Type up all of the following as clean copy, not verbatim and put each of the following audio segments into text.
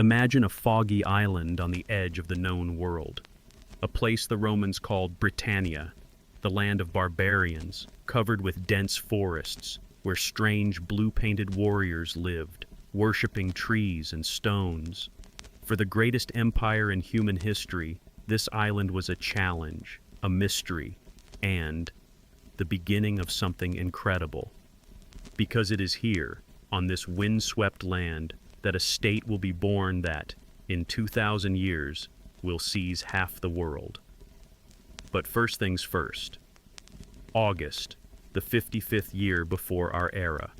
Imagine a foggy island on the edge of the known world, a place the Romans called Britannia, the land of barbarians, covered with dense forests, where strange blue-painted warriors lived, worshipping trees and stones. For the greatest empire in human history, this island was a challenge, a mystery, and the beginning of something incredible. Because it is here, on this wind-swept land, that a state will be born that, in 2,000 years, will seize half the world. But first things first. August, the 55th year before our era.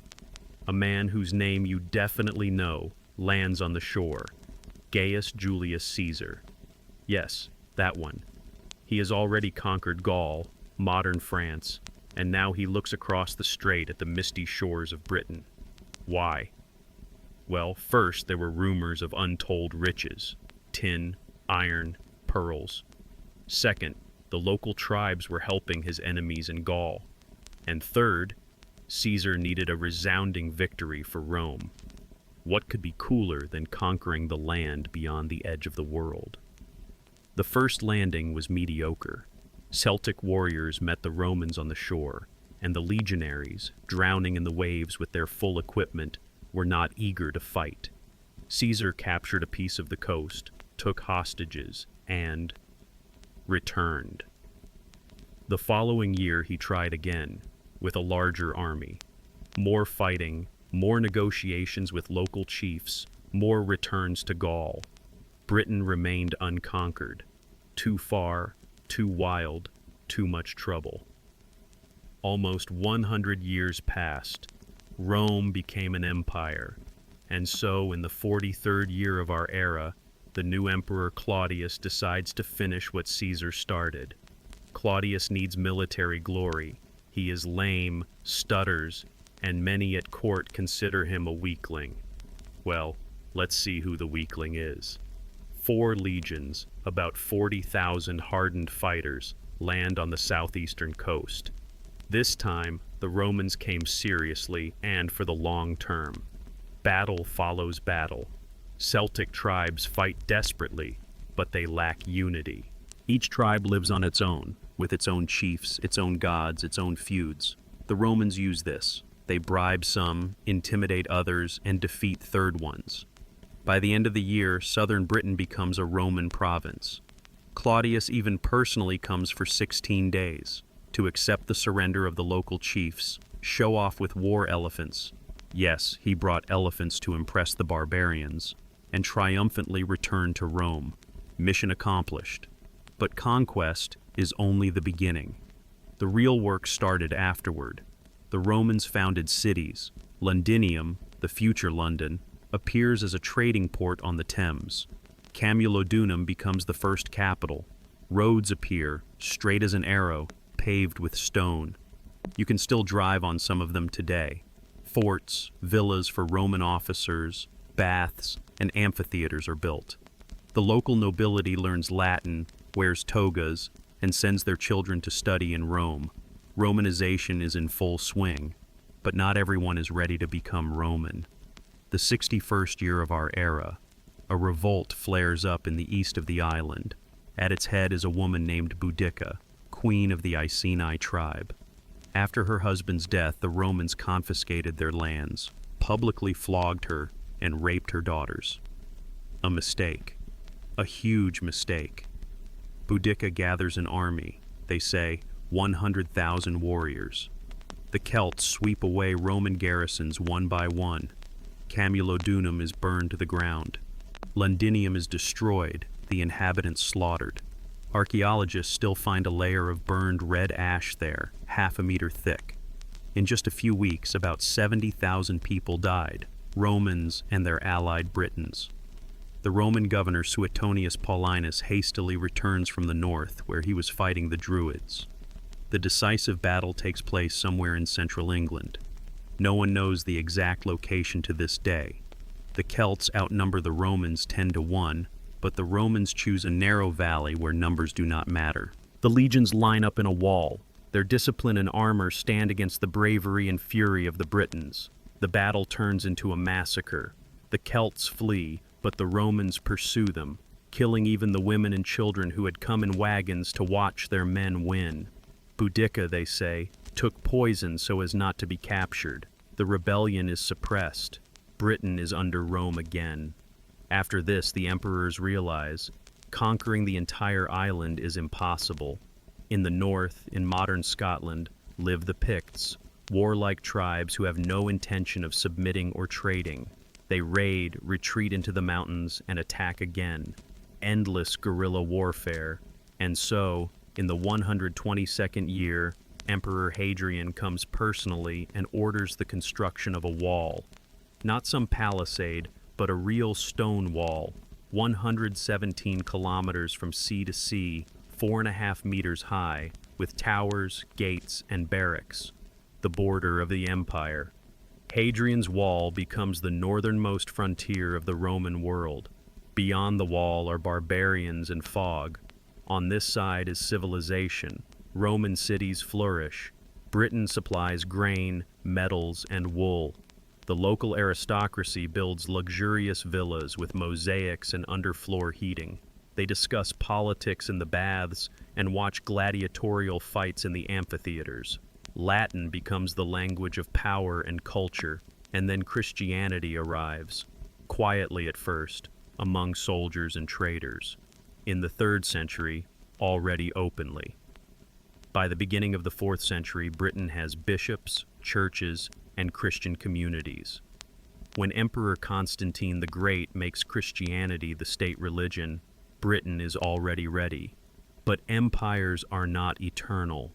A man whose name you definitely know lands on the shore. Gaius Julius Caesar. Yes, that one. He has already conquered Gaul, modern France, and now he looks across the strait at the misty shores of Britain. Why? Well, first there were rumors of untold riches: tin, iron, pearls. Second, the local tribes were helping his enemies in Gaul. And third, Caesar needed a resounding victory for Rome. What could be cooler than conquering the land beyond the edge of the world? The first landing was mediocre. Celtic warriors met the Romans on the shore, and the legionaries, drowning in the waves with their full equipment, were not eager to fight. Caesar captured a piece of the coast, took hostages, and returned. The following year he tried again, with a larger army. More fighting, more negotiations with local chiefs, more returns to Gaul. Britain remained unconquered. Too far, too wild, too much trouble. Almost 100 years passed. Rome became an empire, and so in the 43rd year of our era, the new emperor Claudius decides to finish what Caesar started. Claudius needs military glory. He is lame, stutters, and many at court consider him a weakling. Well, let's see who the weakling is. 4 legions, about 40,000 hardened fighters, land on the southeastern coast. This time, the Romans came seriously and for the long term. Battle follows battle. Celtic tribes fight desperately, but they lack unity. Each tribe lives on its own, with its own chiefs, its own gods, its own feuds. The Romans use this. They bribe some, intimidate others, and defeat third ones. By the end of the year, southern Britain becomes a Roman province. Claudius even personally comes for 16 days to accept the surrender of the local chiefs, show off with war elephants. Yes, he brought elephants to impress the barbarians, and triumphantly returned to Rome. Mission accomplished. But conquest is only the beginning. The real work started afterward. The Romans founded cities. Londinium, the future London, appears as a trading port on the Thames. Camulodunum becomes the first capital. Roads appear, straight as an arrow, paved with stone. You can still drive on some of them today. Forts, villas for Roman officers, baths, and amphitheaters are built. The local nobility learns Latin, wears togas, and sends their children to study in Rome. Romanization is in full swing, but not everyone is ready to become Roman. The 61st year of our era, a revolt flares up in the east of the island. At its head is a woman named Boudicca, queen of the Iceni tribe. After her husband's death, the Romans confiscated their lands, publicly flogged her, and raped her daughters. A mistake. A huge mistake. Boudicca gathers an army, they say 100,000 warriors. The Celts sweep away Roman garrisons one by one. Camulodunum is burned to the ground. Londinium is destroyed, the inhabitants slaughtered. Archaeologists still find a layer of burned red ash there, half a meter thick. In just a few weeks, about 70,000 people died, Romans and their allied Britons. The Roman governor Suetonius Paulinus hastily returns from the north, where he was fighting the Druids. The decisive battle takes place somewhere in central England. No one knows the exact location to this day. The Celts outnumber the Romans 10 to 1, but the Romans choose a narrow valley where numbers do not matter. The legions line up in a wall. Their discipline and armor stand against the bravery and fury of the Britons. The battle turns into a massacre. The Celts flee, but the Romans pursue them, killing even the women and children who had come in wagons to watch their men win. Boudicca, they say, took poison so as not to be captured. The rebellion is suppressed. Britain is under Rome again. After this, the emperors realize conquering the entire island is impossible. In the north, in modern Scotland, live the Picts, warlike tribes who have no intention of submitting or trading. They raid, retreat into the mountains, and attack again. Endless guerrilla warfare. And so, in the 122nd year, Emperor Hadrian comes personally and orders the construction of a wall. Not some palisade, but a real stone wall, 117 kilometers from sea to sea, 4.5 meters high, with towers, gates, and barracks. The border of the empire. Hadrian's wall becomes the northernmost frontier of the Roman world. Beyond the wall are barbarians and fog. On this side is civilization. Roman cities flourish. Britain supplies grain, metals, and wool. The local aristocracy builds luxurious villas with mosaics and underfloor heating. They discuss politics in the baths and watch gladiatorial fights in the amphitheaters. Latin becomes the language of power and culture, and then Christianity arrives, quietly at first, among soldiers and traders. In the 3rd century, already openly. By the beginning of the 4th century, Britain has bishops, churches, and Christian communities. When Emperor Constantine the Great makes Christianity the state religion, Britain is already ready. But empires are not eternal.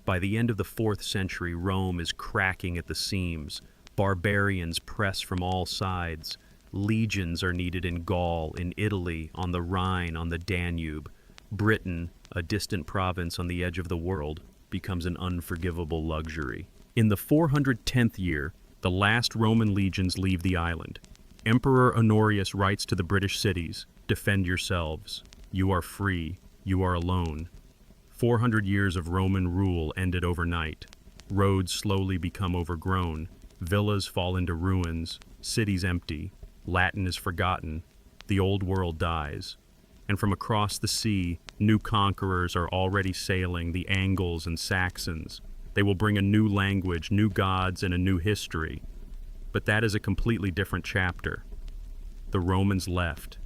By the end of the 4th century, Rome is cracking at the seams. Barbarians press from all sides. Legions are needed in Gaul, in Italy, on the Rhine, on the Danube. Britain, a distant province on the edge of the world, becomes an unforgivable luxury. In the 410th year, the last Roman legions leave the island. Emperor Honorius writes to the British cities, "Defend yourselves. You are free. You are alone." 400 years of Roman rule ended overnight. Roads slowly become overgrown. Villas fall into ruins. Cities empty. Latin is forgotten. The old world dies. And from across the sea, new conquerors are already sailing, the Angles and Saxons. They will bring a new language, new gods, and a new history. But that is a completely different chapter. The Romans left.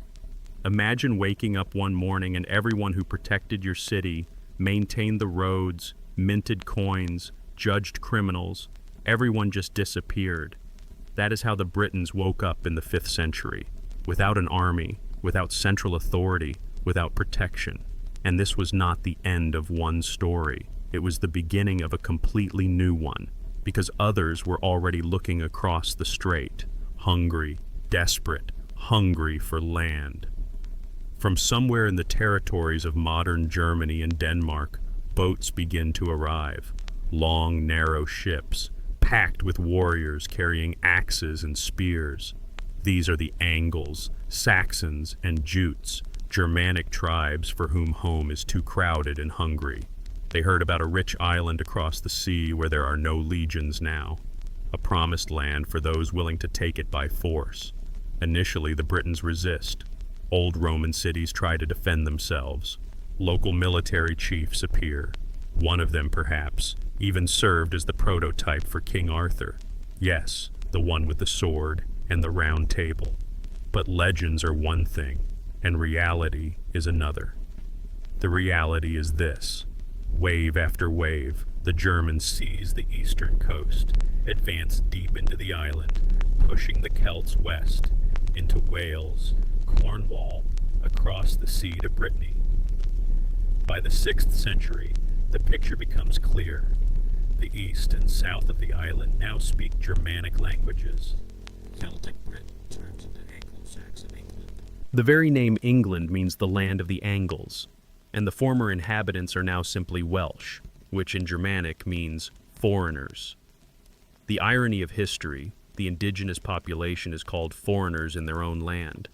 Imagine waking up one morning and everyone who protected your city, maintained the roads, minted coins, judged criminals, everyone just disappeared. That is how the Britons woke up in the 5th century, without an army, without central authority, without protection. And this was not the end of one story. It was the beginning of a completely new one, because others were already looking across the strait, hungry, desperate, hungry for land. From somewhere in the territories of modern Germany and Denmark, boats begin to arrive, long, narrow ships, packed with warriors carrying axes and spears. These are the Angles, Saxons, and Jutes, Germanic tribes for whom home is too crowded and hungry. They heard about a rich island across the sea where there are no legions now, a promised land for those willing to take it by force. Initially, the Britons resist. Old Roman cities try to defend themselves. Local military chiefs appear. One of them, perhaps, even served as the prototype for King Arthur. Yes, the one with the sword and the round table. But legends are one thing, and reality is another. The reality is this. Wave after wave, the Germans seize the eastern coast, advance deep into the island, pushing the Celts west, into Wales, Cornwall, across the sea to Brittany. By the 6th century, the picture becomes clear. The east and south of the island now speak Germanic languages. Celtic Britain turns into Anglo-Saxon England. The very name England means the land of the Angles, and the former inhabitants are now simply Welsh, which in Germanic means foreigners. The irony of history, the indigenous population is called foreigners in their own land.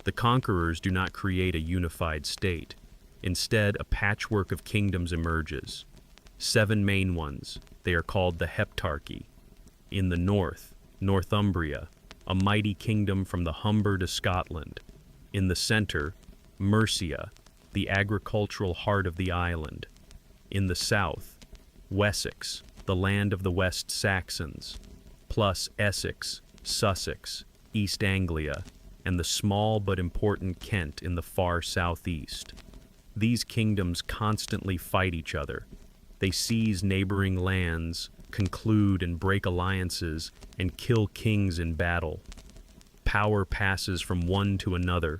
The conquerors do not create a unified state. Instead, a patchwork of kingdoms emerges. 7 main ones. They are called the Heptarchy. In the north, Northumbria, a mighty kingdom from the Humber to Scotland. In the center, Mercia, the agricultural heart of the island. In the south, Wessex, the land of the West Saxons, plus Essex, Sussex, East Anglia, and the small but important Kent in the far southeast. These kingdoms constantly fight each other. They seize neighboring lands, conclude and break alliances, and kill kings in battle. Power passes from one to another.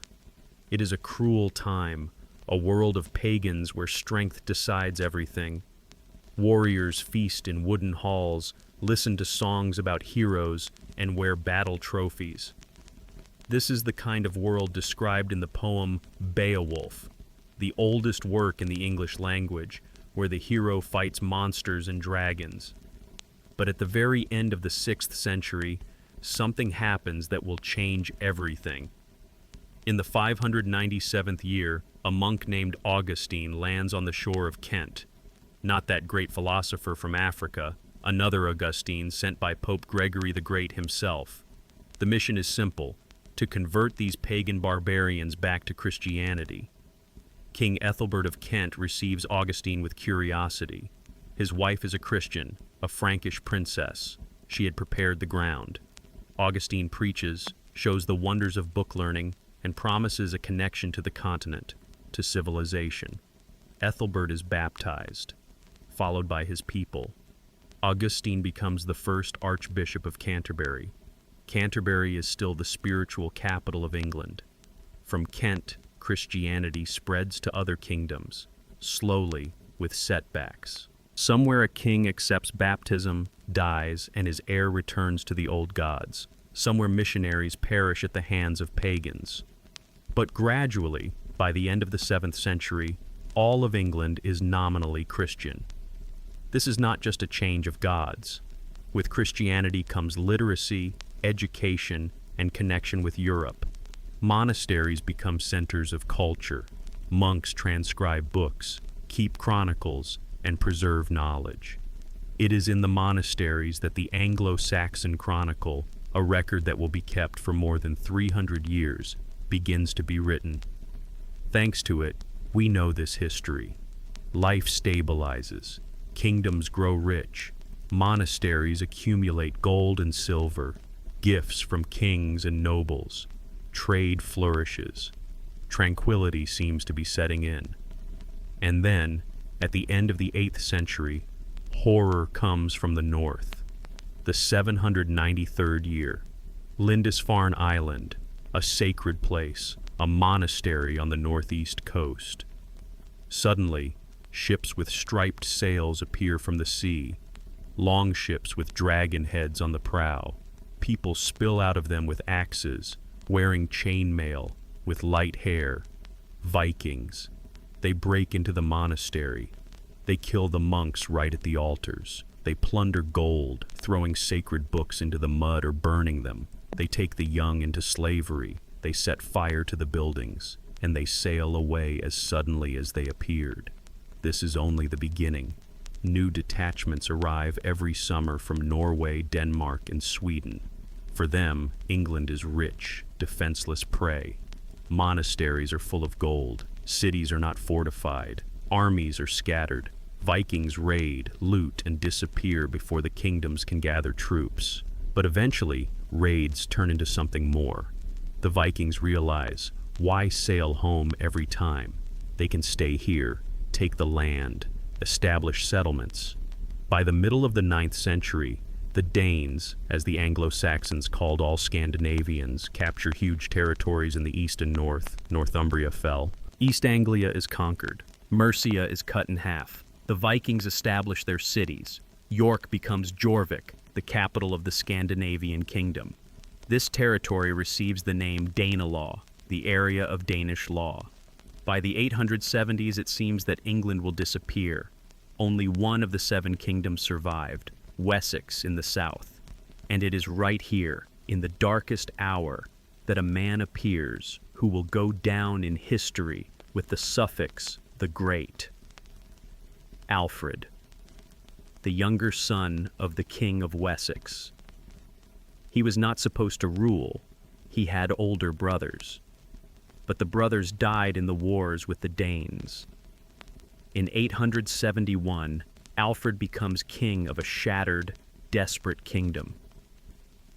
It is a cruel time, a world of pagans where strength decides everything. Warriors feast in wooden halls, listen to songs about heroes, and wear battle trophies. This is the kind of world described in the poem Beowulf, the oldest work in the English language, where the hero fights monsters and dragons. But at the very end of the 6th century, something happens that will change everything. In the 597th year, a monk named Augustine lands on the shore of Kent. Not that great philosopher from Africa, another Augustine sent by Pope Gregory the Great himself. The mission is simple: to convert these pagan barbarians back to Christianity. King Ethelbert of Kent receives Augustine with curiosity. His wife is a Christian, a Frankish princess. She had prepared the ground. Augustine preaches, shows the wonders of book learning, and promises a connection to the continent, to civilization. Ethelbert is baptized, followed by his people. Augustine becomes the first Archbishop of Canterbury. Canterbury is still the spiritual capital of England. From Kent, Christianity spreads to other kingdoms, slowly, with setbacks. Somewhere a king accepts baptism, dies, and his heir returns to the old gods. Somewhere missionaries perish at the hands of pagans. But gradually, by the end of the 7th century, all of England is nominally Christian. This is not just a change of gods. With Christianity comes literacy, education, and connection with Europe. Monasteries become centers of culture. Monks transcribe books, keep chronicles, and preserve knowledge. It is in the monasteries that the Anglo-Saxon Chronicle, a record that will be kept for more than 300 years, begins to be written. Thanks to it, we know this history. Life stabilizes, kingdoms grow rich, monasteries accumulate gold and silver, gifts from kings and nobles, trade flourishes, tranquility seems to be setting in. And then, at the end of the 8th century, horror comes from the north. The 793rd year, Lindisfarne Island, a sacred place, a monastery on the northeast coast. Suddenly, ships with striped sails appear from the sea, longships with dragon heads on the prow. People spill out of them with axes, wearing chainmail, with light hair. Vikings. They break into the monastery. They kill the monks right at the altars. They plunder gold, throwing sacred books into the mud or burning them. They take the young into slavery. They set fire to the buildings, and they sail away as suddenly as they appeared. This is only the beginning. New detachments arrive every summer from Norway, Denmark, and Sweden. For them, England is rich, defenseless prey. Monasteries are full of gold. Cities are not fortified. Armies are scattered. Vikings raid, loot, and disappear before the kingdoms can gather troops. But eventually, raids turn into something more. The Vikings realize, why sail home every time? They can stay here, take the land, establish settlements. By the middle of the 9th century, the Danes, as the Anglo-Saxons called all Scandinavians, capture huge territories in the east and north. Northumbria fell. East Anglia is conquered. Mercia is cut in half. The Vikings establish their cities. York becomes Jorvik, the capital of the Scandinavian kingdom. This territory receives the name Danelaw, the area of Danish law. By the 870s, it seems that England will disappear. Only one of the 7 kingdoms survived, Wessex in the south. And it is right here, in the darkest hour, that a man appears who will go down in history with the suffix the Great. Alfred, the younger son of the King of Wessex. He was not supposed to rule. He had older brothers. But the brothers died in the wars with the Danes. In 871, Alfred becomes king of a shattered, desperate kingdom.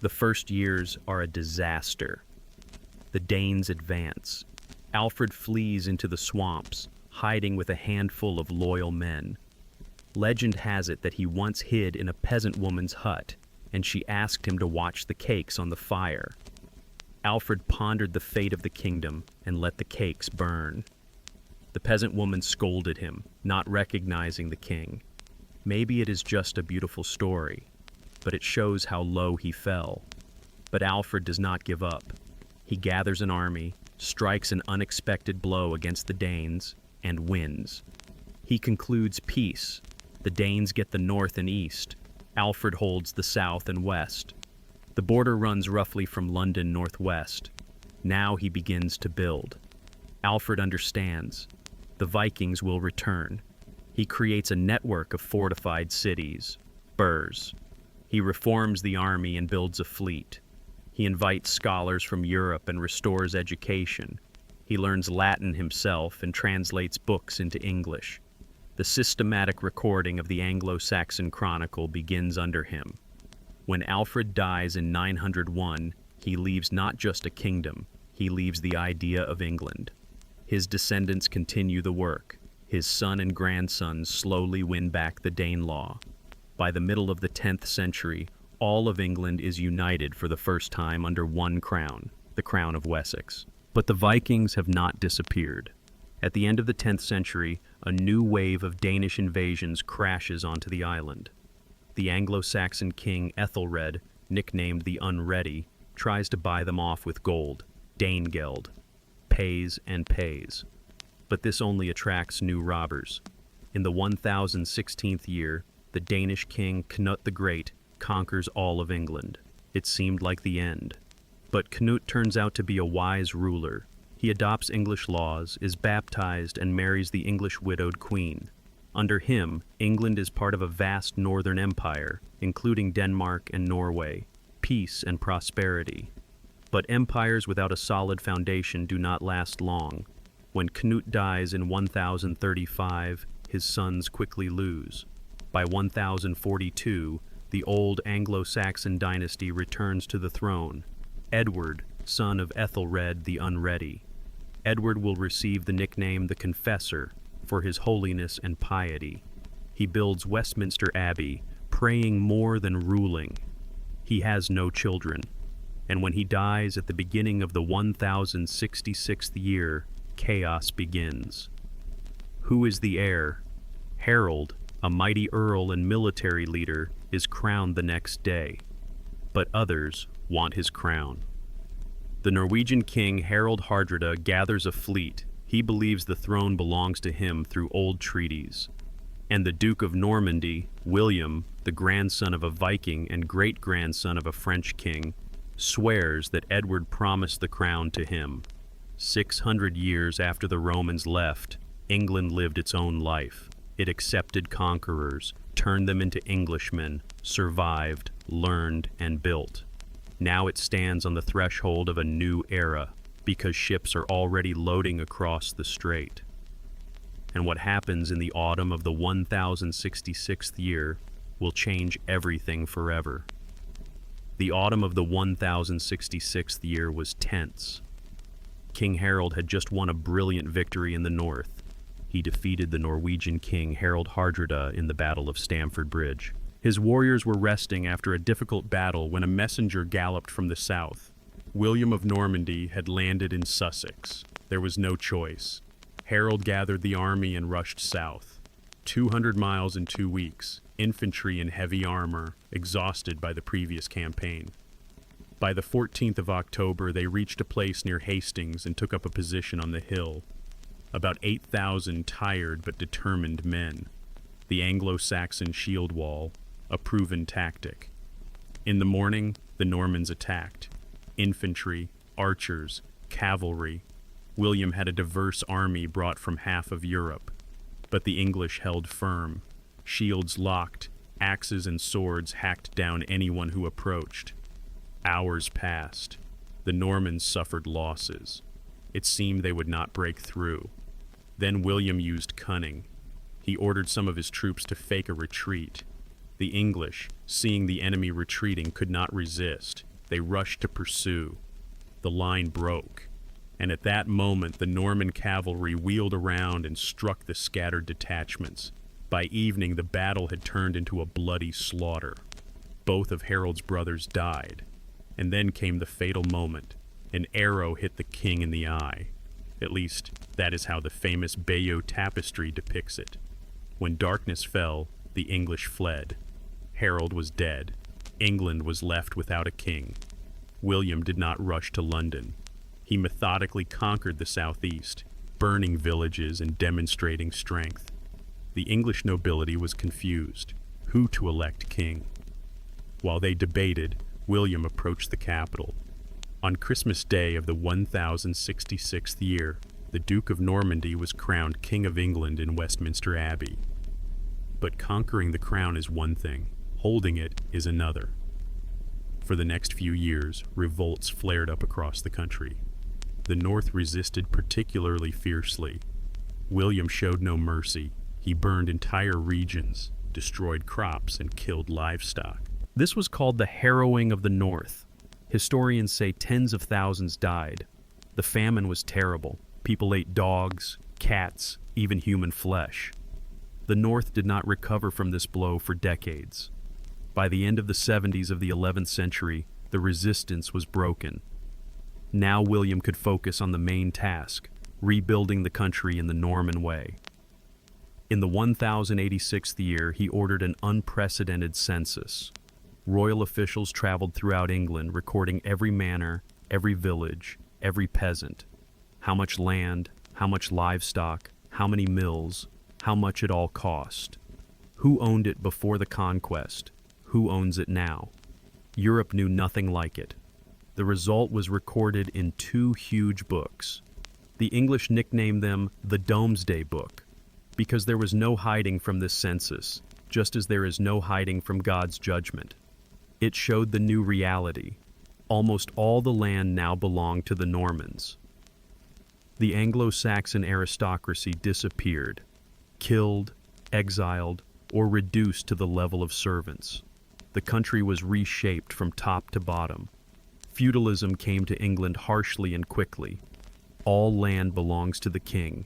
The first years are a disaster. The Danes advance. Alfred flees into the swamps, hiding with a handful of loyal men. Legend has it that he once hid in a peasant woman's hut, and she asked him to watch the cakes on the fire. Alfred pondered the fate of the kingdom and let the cakes burn. The peasant woman scolded him, not recognizing the king. Maybe it is just a beautiful story, but it shows how low he fell. But Alfred does not give up. He gathers an army, strikes an unexpected blow against the Danes, and wins. He concludes peace. The Danes get the north and east. Alfred holds the south and west. The border runs roughly from London northwest. Now he begins to build. Alfred understands. The Vikings will return. He creates a network of fortified cities, burhs. He reforms the army and builds a fleet. He invites scholars from Europe and restores education. He learns Latin himself and translates books into English. The systematic recording of the Anglo-Saxon Chronicle begins under him. When Alfred dies in 901, he leaves not just a kingdom, he leaves the idea of England. His descendants continue the work. His son and grandsons slowly win back the Danelaw. By the middle of the 10th century, all of England is united for the first time under one crown, the Crown of Wessex. But the Vikings have not disappeared. At the end of the 10th century, a new wave of Danish invasions crashes onto the island. The Anglo-Saxon king Ethelred, nicknamed the Unready, tries to buy them off with gold, Danegeld, pays and pays. But this only attracts new robbers. In the 1016th year, the Danish king Canute the Great conquers all of England. It seemed like the end. But Canute turns out to be a wise ruler. He adopts English laws, is baptized, and marries the English widowed queen. Under him, England is part of a vast northern empire, including Denmark and Norway, peace and prosperity. But empires without a solid foundation do not last long. When Canute dies in 1035, his sons quickly lose. By 1042, the old Anglo-Saxon dynasty returns to the throne. Edward, son of Ethelred the Unready. Edward will receive the nickname the Confessor for his holiness and piety. He builds Westminster Abbey, praying more than ruling. He has no children, and when he dies at the beginning of the 1066th year, chaos begins. Who is the heir? Harold, a mighty earl and military leader, is crowned the next day, but others want his crown. The Norwegian king Harald Hardrada gathers a fleet. He believes the throne belongs to him through old treaties. And the Duke of Normandy, William, the grandson of a Viking and great-grandson of a French king, swears that Edward promised the crown to him. 600 years after the Romans left, England lived its own life. It accepted conquerors, turned them into Englishmen, survived, learned, and built. Now it stands on the threshold of a new era, because ships are already loading across the strait. And what happens in the autumn of the 1066th year will change everything forever. The autumn of the 1066th year was tense. King Harold had just won a brilliant victory in the north. He defeated the Norwegian king Harald Hardrada in the Battle of Stamford Bridge. His warriors were resting after a difficult battle when a messenger galloped from the south. William of Normandy had landed in Sussex. There was no choice. Harold gathered the army and rushed south. 200 miles in 2 weeks, infantry in heavy armor, exhausted by the previous campaign. By the 14th of October, they reached a place near Hastings and took up a position on the hill. About 8,000 tired but determined men. The Anglo-Saxon shield wall, a proven tactic. In the morning, the Normans attacked. Infantry, archers, cavalry. William had a diverse army brought from half of Europe. But the English held firm. Shields locked, axes and swords hacked down anyone who approached. Hours passed. The Normans suffered losses. It seemed they would not break through. Then William used cunning. He ordered some of his troops to fake a retreat. The English, seeing the enemy retreating, could not resist. They rushed to pursue. The line broke, and at that moment the Norman cavalry wheeled around and struck the scattered detachments. By evening, the battle had turned into a bloody slaughter. Both of Harold's brothers died, and then came the fatal moment. An arrow hit the king in the eye. At least, that is how the famous Bayeux tapestry depicts it. When darkness fell, the English fled. Harold was dead. England was left without a king. William did not rush to London. He methodically conquered the southeast, burning villages and demonstrating strength. The English nobility was confused. Who to elect king? While they debated, William approached the capital. On Christmas Day of the 1066th year, the Duke of Normandy was crowned King of England in Westminster Abbey. But conquering the crown is one thing, holding it is another. For the next few years, revolts flared up across the country. The North resisted particularly fiercely. William showed no mercy. He burned entire regions, destroyed crops, and killed livestock. This was called the Harrowing of the North. Historians say tens of thousands died. The famine was terrible. People ate dogs, cats, even human flesh. The North did not recover from this blow for decades. By the end of the 70s of the 11th century, the resistance was broken. Now William could focus on the main task, rebuilding the country in the Norman way. In the 1086th year, he ordered an unprecedented census. Royal officials traveled throughout England, recording every manor, every village, every peasant. How much land, how much livestock, how many mills, how much it all cost. Who owned it before the conquest? Who owns it now? Europe knew nothing like it. The result was recorded in 2 huge books. The English nicknamed them the Domesday Book, because there was no hiding from this census, just as there is no hiding from God's judgment. It showed the new reality. Almost all the land now belonged to the Normans. The Anglo-Saxon aristocracy disappeared, killed, exiled, or reduced to the level of servants. The country was reshaped from top to bottom. Feudalism came to England harshly and quickly. All land belongs to the king.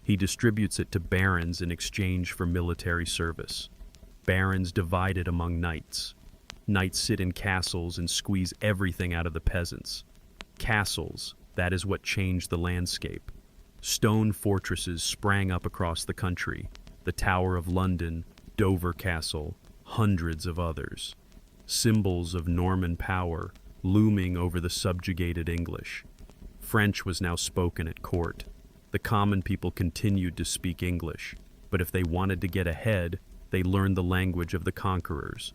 He distributes it to barons in exchange for military service. Barons divided among knights. Knights sit in castles and squeeze everything out of the peasants. Castles, that is what changed the landscape. Stone fortresses sprang up across the country. The Tower of London, Dover Castle, hundreds of others. Symbols of Norman power looming over the subjugated English. French was now spoken at court. The common people continued to speak English, but if they wanted to get ahead, they learned the language of the conquerors.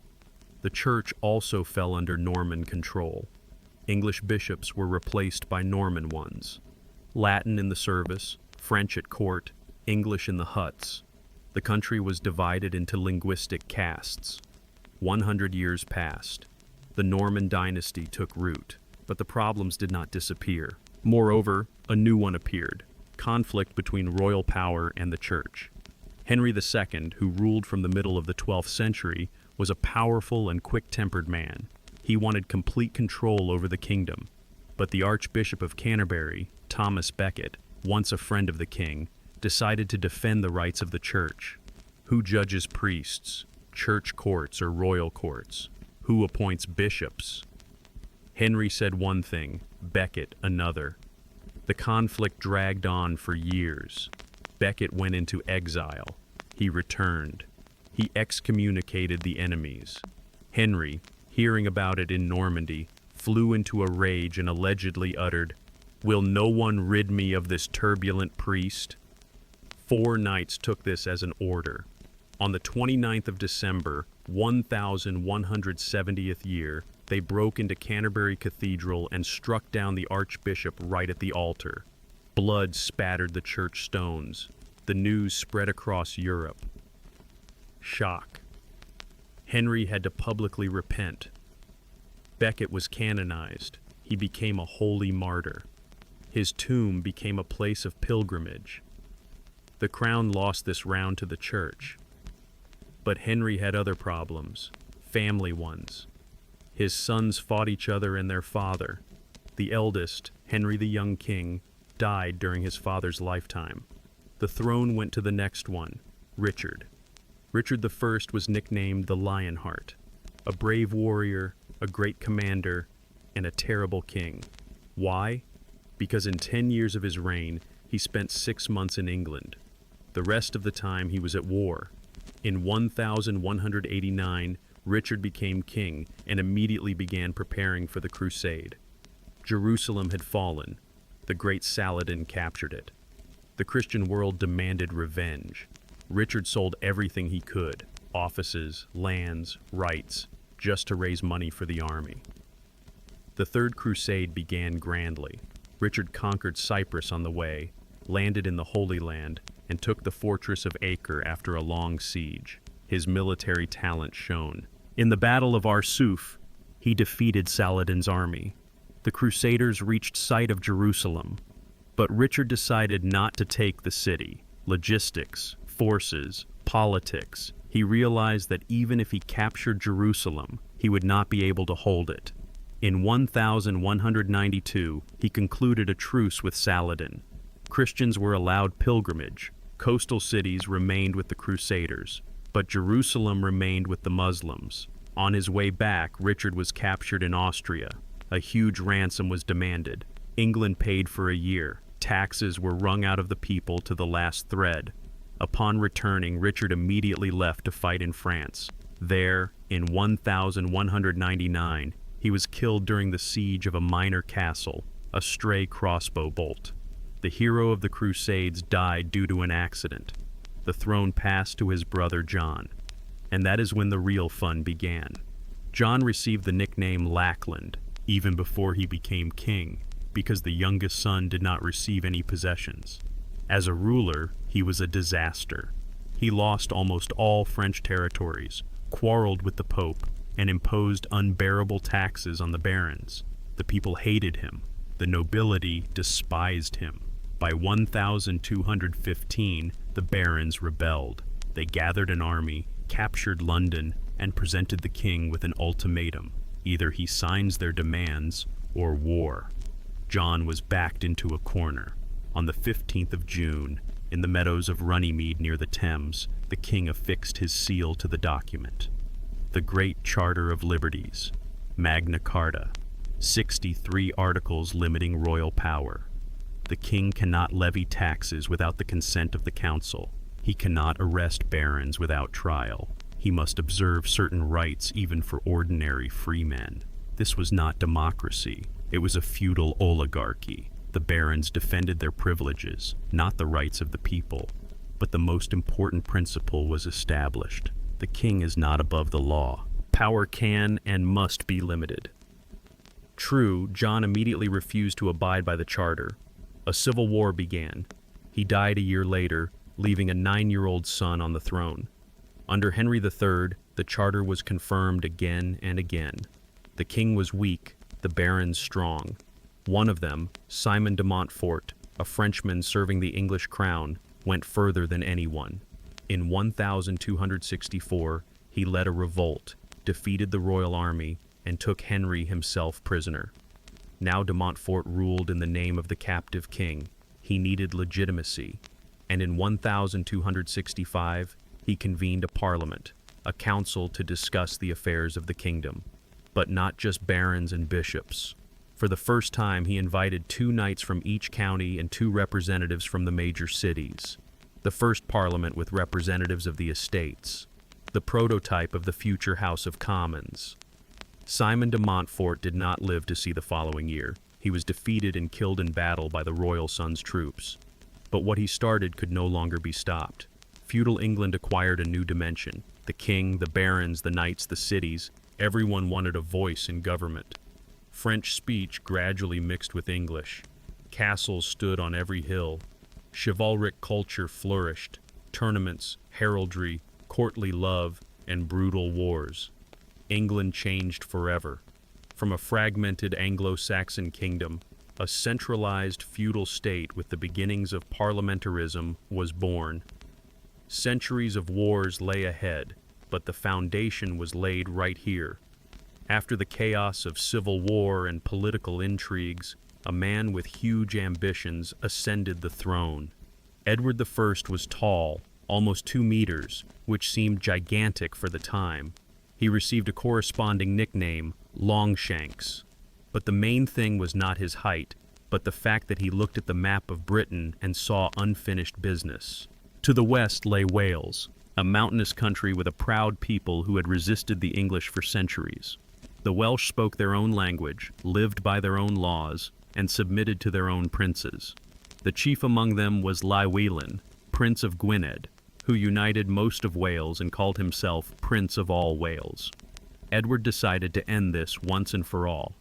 The church also fell under Norman control. English bishops were replaced by Norman ones. Latin in the service, French at court, English in the huts. The country was divided into linguistic castes. 100 years passed. The Norman dynasty took root, but the problems did not disappear. Moreover, a new one appeared: conflict between royal power and the church. Henry II, who ruled from the middle of the 12th century, was a powerful and quick-tempered man. He wanted complete control over the kingdom. But the Archbishop of Canterbury, Thomas Becket, once a friend of the king, decided to defend the rights of the church. Who judges priests, church courts, or royal courts? Who appoints bishops? Henry said one thing, Becket another. The conflict dragged on for years. Becket went into exile. He returned. He excommunicated the enemies. Henry, hearing about it in Normandy, flew into a rage and allegedly uttered, "Will no one rid me of this turbulent priest?" 4 knights took this as an order. On the 29th of December, 1170th year, they broke into Canterbury Cathedral and struck down the archbishop right at the altar. Blood spattered the church stones. The news spread across Europe. Shock. Henry had to publicly repent. Becket was canonized. He became a holy martyr. His tomb became a place of pilgrimage. The crown lost this round to the church. But Henry had other problems, family ones. His sons fought each other and their father. The eldest, Henry the young king, died during his father's lifetime. The throne went to the next one, Richard. Richard I was nicknamed the Lionheart, a brave warrior, a great commander, and a terrible king. Why? Because in 10 years of his reign, he spent 6 months in England. The rest of the time he was at war. In 1189, Richard became king and immediately began preparing for the crusade. Jerusalem had fallen. The great Saladin captured it. The Christian world demanded revenge. Richard sold everything he could, offices, lands, rights, just to raise money for the army. The Third Crusade began grandly. Richard conquered Cyprus on the way, landed in the Holy Land, and took the fortress of Acre after a long siege. His military talent shone. In the Battle of Arsuf, he defeated Saladin's army. The Crusaders reached sight of Jerusalem, but Richard decided not to take the city. Logistics, forces, politics. He realized that even if he captured Jerusalem, he would not be able to hold it. In 1192, he concluded a truce with Saladin. Christians were allowed pilgrimage. Coastal cities remained with the Crusaders, but Jerusalem remained with the Muslims. On his way back, Richard was captured in Austria. A huge ransom was demanded. England paid for a year. Taxes were wrung out of the people to the last thread. Upon returning, Richard immediately left to fight in France. There, in 1199, he was killed during the siege of a minor castle, a stray crossbow bolt. The hero of the Crusades died due to an accident. The throne passed to his brother John, and that is when the real fun began. John received the nickname Lackland even before he became king, because the youngest son did not receive any possessions. As a ruler, he was a disaster. He lost almost all French territories, quarreled with the Pope, and imposed unbearable taxes on the barons. The people hated him. The nobility despised him. By 1215, the barons rebelled. They gathered an army, captured London, and presented the king with an ultimatum. Either he signs their demands, or war. John was backed into a corner. On the 15th of June, in the meadows of Runnymede near the Thames, the king affixed his seal to the document. The Great Charter of Liberties, Magna Carta, 63 articles limiting royal power. The king cannot levy taxes without the consent of the council. He cannot arrest barons without trial. He must observe certain rights even for ordinary freemen. This was not democracy. It was a feudal oligarchy. The barons defended their privileges, not the rights of the people. But the most important principle was established. The king is not above the law. Power can and must be limited. True, John immediately refused to abide by the charter. A civil war began. He died a year later, leaving a 9-year-old son on the throne. Under Henry III, the charter was confirmed again and again. The king was weak, the barons strong. One of them, Simon de Montfort, a Frenchman serving the English crown, went further than anyone. In 1264, he led a revolt, defeated the royal army, and took Henry himself prisoner. Now de Montfort ruled in the name of the captive king. He needed legitimacy, and in 1265, he convened a parliament, a council to discuss the affairs of the kingdom. But not just barons and bishops. For the first time, he invited 2 knights from each county and 2 representatives from the major cities. The first parliament with representatives of the estates, the prototype of the future House of Commons. Simon de Montfort did not live to see the following year. He was defeated and killed in battle by the royal son's troops. But what he started could no longer be stopped. Feudal England acquired a new dimension. The king, the barons, the knights, the cities, everyone wanted a voice in government. French speech gradually mixed with English. Castles stood on every hill. Chivalric culture flourished. Tournaments, heraldry, courtly love, and brutal wars. England changed forever. From a fragmented Anglo-Saxon kingdom, a centralized feudal state with the beginnings of parliamentarism was born. Centuries of wars lay ahead, but the foundation was laid right here. After the chaos of civil war and political intrigues, a man with huge ambitions ascended the throne. Edward I was tall, almost 2 meters, which seemed gigantic for the time. He received a corresponding nickname, Longshanks. But the main thing was not his height, but the fact that he looked at the map of Britain and saw unfinished business. To the west lay Wales, a mountainous country with a proud people who had resisted the English for centuries. The Welsh spoke their own language, lived by their own laws, and submitted to their own princes. The chief among them was Llywelyn, Prince of Gwynedd, who united most of Wales and called himself Prince of all Wales. Edward decided to end this once and for all.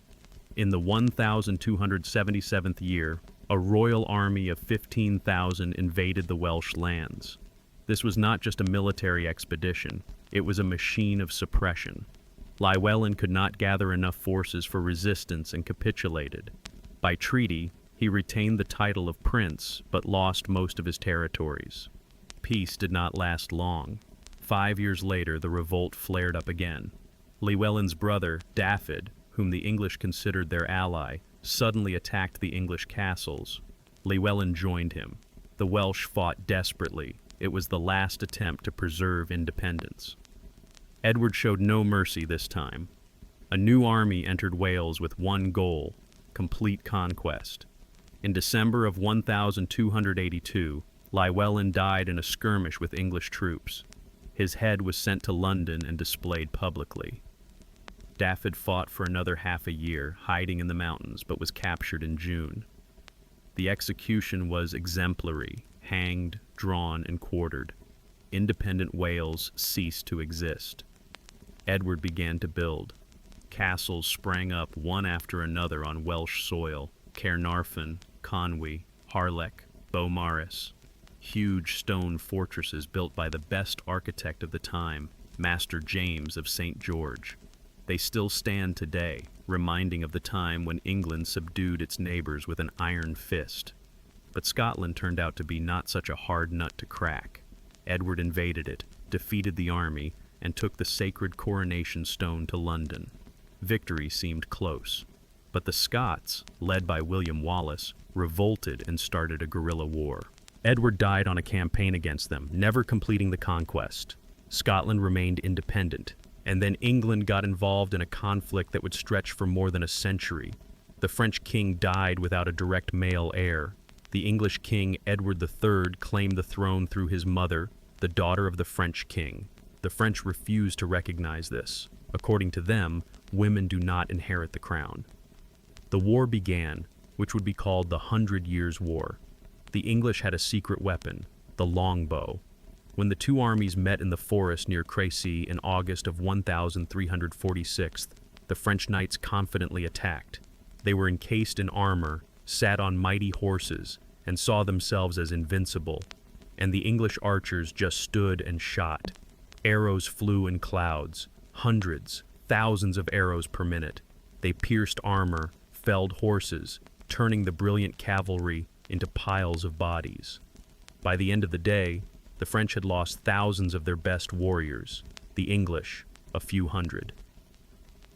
In the 1277th year, a royal army of 15,000 invaded the Welsh lands. This was not just a military expedition, it was a machine of suppression. Llywelyn could not gather enough forces for resistance and capitulated. By treaty, he retained the title of prince, but lost most of his territories. Peace did not last long. 5 years later, the revolt flared up again. Llywelyn's brother, Dafydd, whom the English considered their ally, suddenly attacked the English castles. Llywelyn joined him. The Welsh fought desperately. It was the last attempt to preserve independence. Edward showed no mercy this time. A new army entered Wales with one goal: complete conquest. In December of 1282, Llywelyn died in a skirmish with English troops. His head was sent to London and displayed publicly. Dafydd fought for another half a year, hiding in the mountains, but was captured in June. The execution was exemplary: hanged, drawn, and quartered. Independent Wales ceased to exist. Edward began to build. Castles sprang up one after another on Welsh soil: Caernarfon, Conwy, Harlech, Beaumaris. Huge stone fortresses built by the best architect of the time, Master James of St. George. They still stand today, reminding of the time when England subdued its neighbors with an iron fist. But Scotland turned out to be not such a hard nut to crack. Edward invaded it, defeated the army, and took the sacred coronation stone to London. Victory seemed close, but the Scots, led by William Wallace, revolted and started a guerrilla war. Edward died on a campaign against them, never completing the conquest. Scotland remained independent, and then England got involved in a conflict that would stretch for more than a century. The French king died without a direct male heir. The English king Edward III claimed the throne through his mother, the daughter of the French king. The French refused to recognize this. According to them, women do not inherit the crown. The war began, which would be called the 100 Years' War. The English had a secret weapon, the longbow. When the two armies met in the forest near Crises in August of 1346, the French knights confidently attacked. They were encased in armor, sat on mighty horses, and saw themselves as invincible. And the English archers just stood and shot. Arrows flew in clouds, hundreds, thousands of arrows per minute. They pierced armor, felled horses, turning the brilliant cavalry into piles of bodies. By the end of the day, the French had lost thousands of their best warriors, the English a few hundred.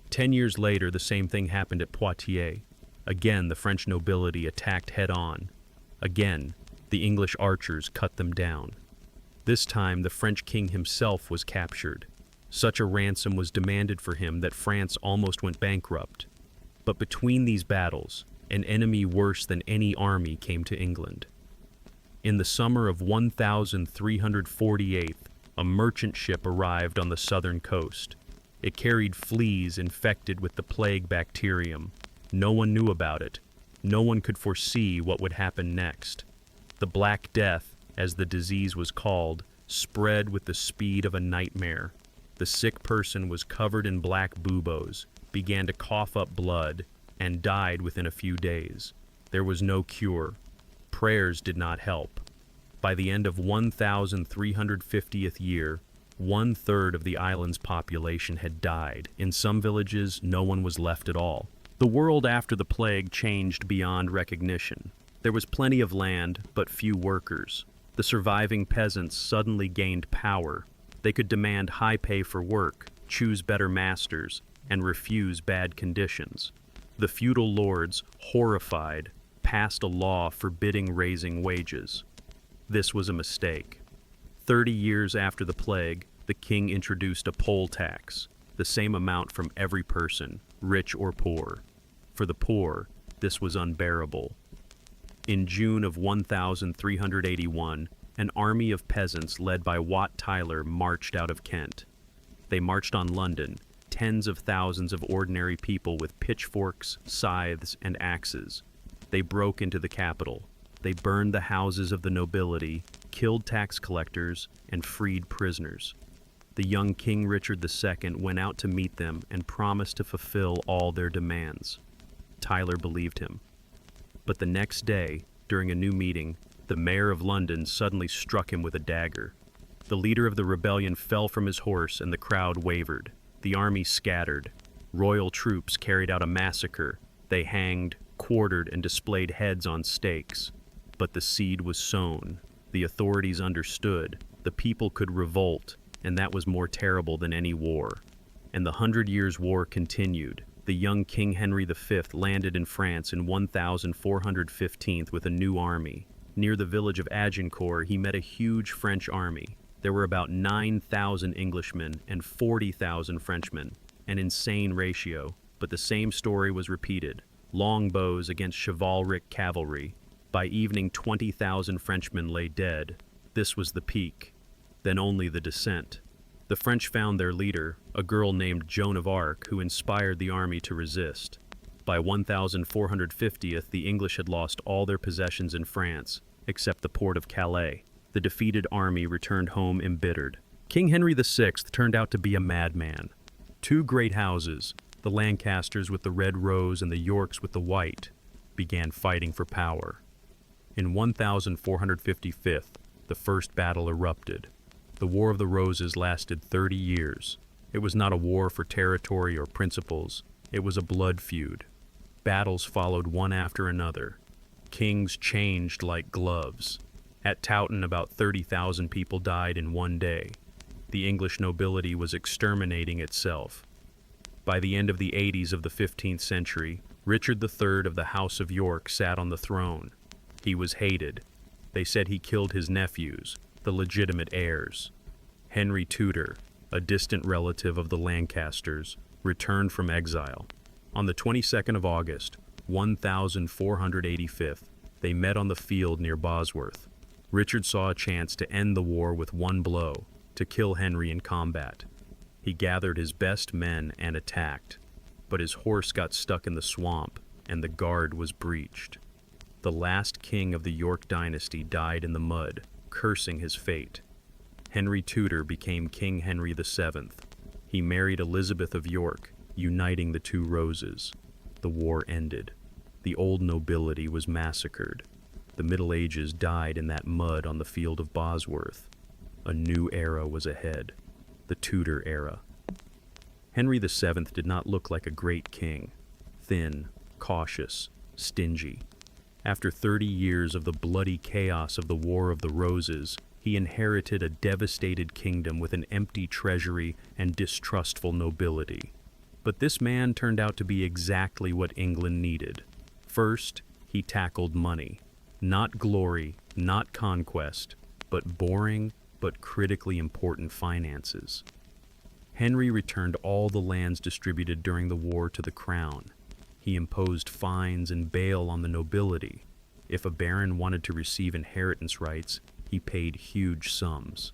10 years later, the same thing happened at Poitiers. Again, the French nobility attacked head-on. Again, the English archers cut them down. This time, the French king himself was captured. Such a ransom was demanded for him that France almost went bankrupt. But between these battles, an enemy worse than any army came to England. In the summer of 1348, a merchant ship arrived on the southern coast. It carried fleas infected with the plague bacterium. No one knew about it. No one could foresee what would happen next. The Black Death, as the disease was called, spread with the speed of a nightmare. The sick person was covered in black buboes, began to cough up blood, and died within a few days. There was no cure. Prayers did not help. By the end of 1350th year, 1/3 of the island's population had died. In some villages, no one was left at all. The world after the plague changed beyond recognition. There was plenty of land, but few workers. The surviving peasants suddenly gained power. They could demand high pay for work, choose better masters, and refuse bad conditions. The feudal lords, horrified, passed a law forbidding raising wages. This was a mistake. 30 years after the plague, the king introduced a poll tax, the same amount from every person, rich or poor. For the poor, this was unbearable. In June of 1381, an army of peasants led by Wat Tyler marched out of Kent. They marched on London, tens of thousands of ordinary people with pitchforks, scythes, and axes. They broke into the capital. They burned the houses of the nobility, killed tax collectors, and freed prisoners. The young King Richard II went out to meet them and promised to fulfill all their demands. Tyler believed him. But the next day, during a new meeting, the mayor of London suddenly struck him with a dagger. The leader of the rebellion fell from his horse and the crowd wavered. The army scattered. Royal troops carried out a massacre. They hanged, quartered, and displayed heads on stakes. But the seed was sown. The authorities understood. The people could revolt, and that was more terrible than any war. And the 100 Years' War continued. The young King Henry V landed in France in 1415 with a new army. Near the village of Agincourt, he met a huge French army. There were about 9,000 Englishmen and 40,000 Frenchmen, an insane ratio, but the same story was repeated. Longbows against chivalric cavalry. By evening, 20,000 Frenchmen lay dead. This was the peak. Then only the descent. The French found their leader, a girl named Joan of Arc, who inspired the army to resist. By 1450, the English had lost all their possessions in France, except the port of Calais. The defeated army returned home embittered. King Henry VI turned out to be a madman. Two great houses, the Lancasters with the red rose and the Yorks with the white, began fighting for power. In 1455, the first battle erupted. The War of the Roses lasted 30 years. It was not a war for territory or principles. It was a blood feud. Battles followed one after another. Kings changed like gloves. At Towton, about 30,000 people died in one day. The English nobility was exterminating itself. By the end of the 80s of the 15th century, Richard III of the House of York sat on the throne. He was hated. They said he killed his nephews, the legitimate heirs. Henry Tudor, a distant relative of the Lancasters, returned from exile. On the 22nd of August, 1485, they met on the field near Bosworth. Richard saw a chance to end the war with one blow, to kill Henry in combat. He gathered his best men and attacked, but his horse got stuck in the swamp, and the guard was breached. The last king of the York dynasty died in the mud, cursing his fate. Henry Tudor became King Henry VII. He married Elizabeth of York, uniting the two roses. The war ended. The old nobility was massacred. The Middle Ages died in that mud on the field of Bosworth. A new era was ahead, the Tudor era. Henry VII did not look like a great king. Thin, cautious, stingy. After 30 years of the bloody chaos of the War of the Roses, he inherited a devastated kingdom with an empty treasury and distrustful nobility. But this man turned out to be exactly what England needed. First, he tackled money. Not glory, not conquest, but boring but critically important finances. Henry returned all the lands distributed during the war to the crown. He imposed fines and bail on the nobility. If a baron wanted to receive inheritance rights, he paid huge sums.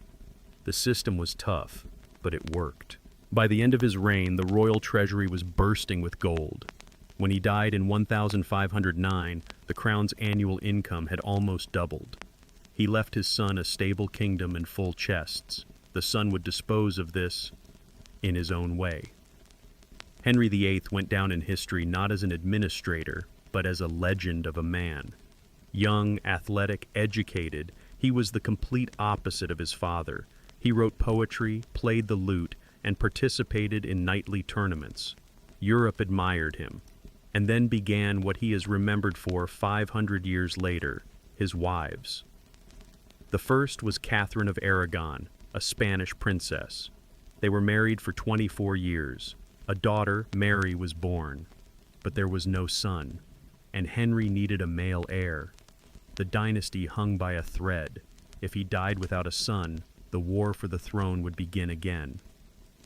The system was tough, but it worked. By the end of his reign, the royal treasury was bursting with gold. When he died in 1509, the crown's annual income had almost doubled. He left his son a stable kingdom and full chests. The son would dispose of this in his own way. Henry VIII went down in history not as an administrator, but as a legend of a man. Young, athletic, educated, he was the complete opposite of his father. He wrote poetry, played the lute, and participated in knightly tournaments. Europe admired him. And then began what he is remembered for 500 years later, his wives. The first was Catherine of Aragon, a Spanish princess. They were married for 24 years. A daughter, Mary, was born, but there was no son, and Henry needed a male heir. The dynasty hung by a thread. If he died without a son, the war for the throne would begin again.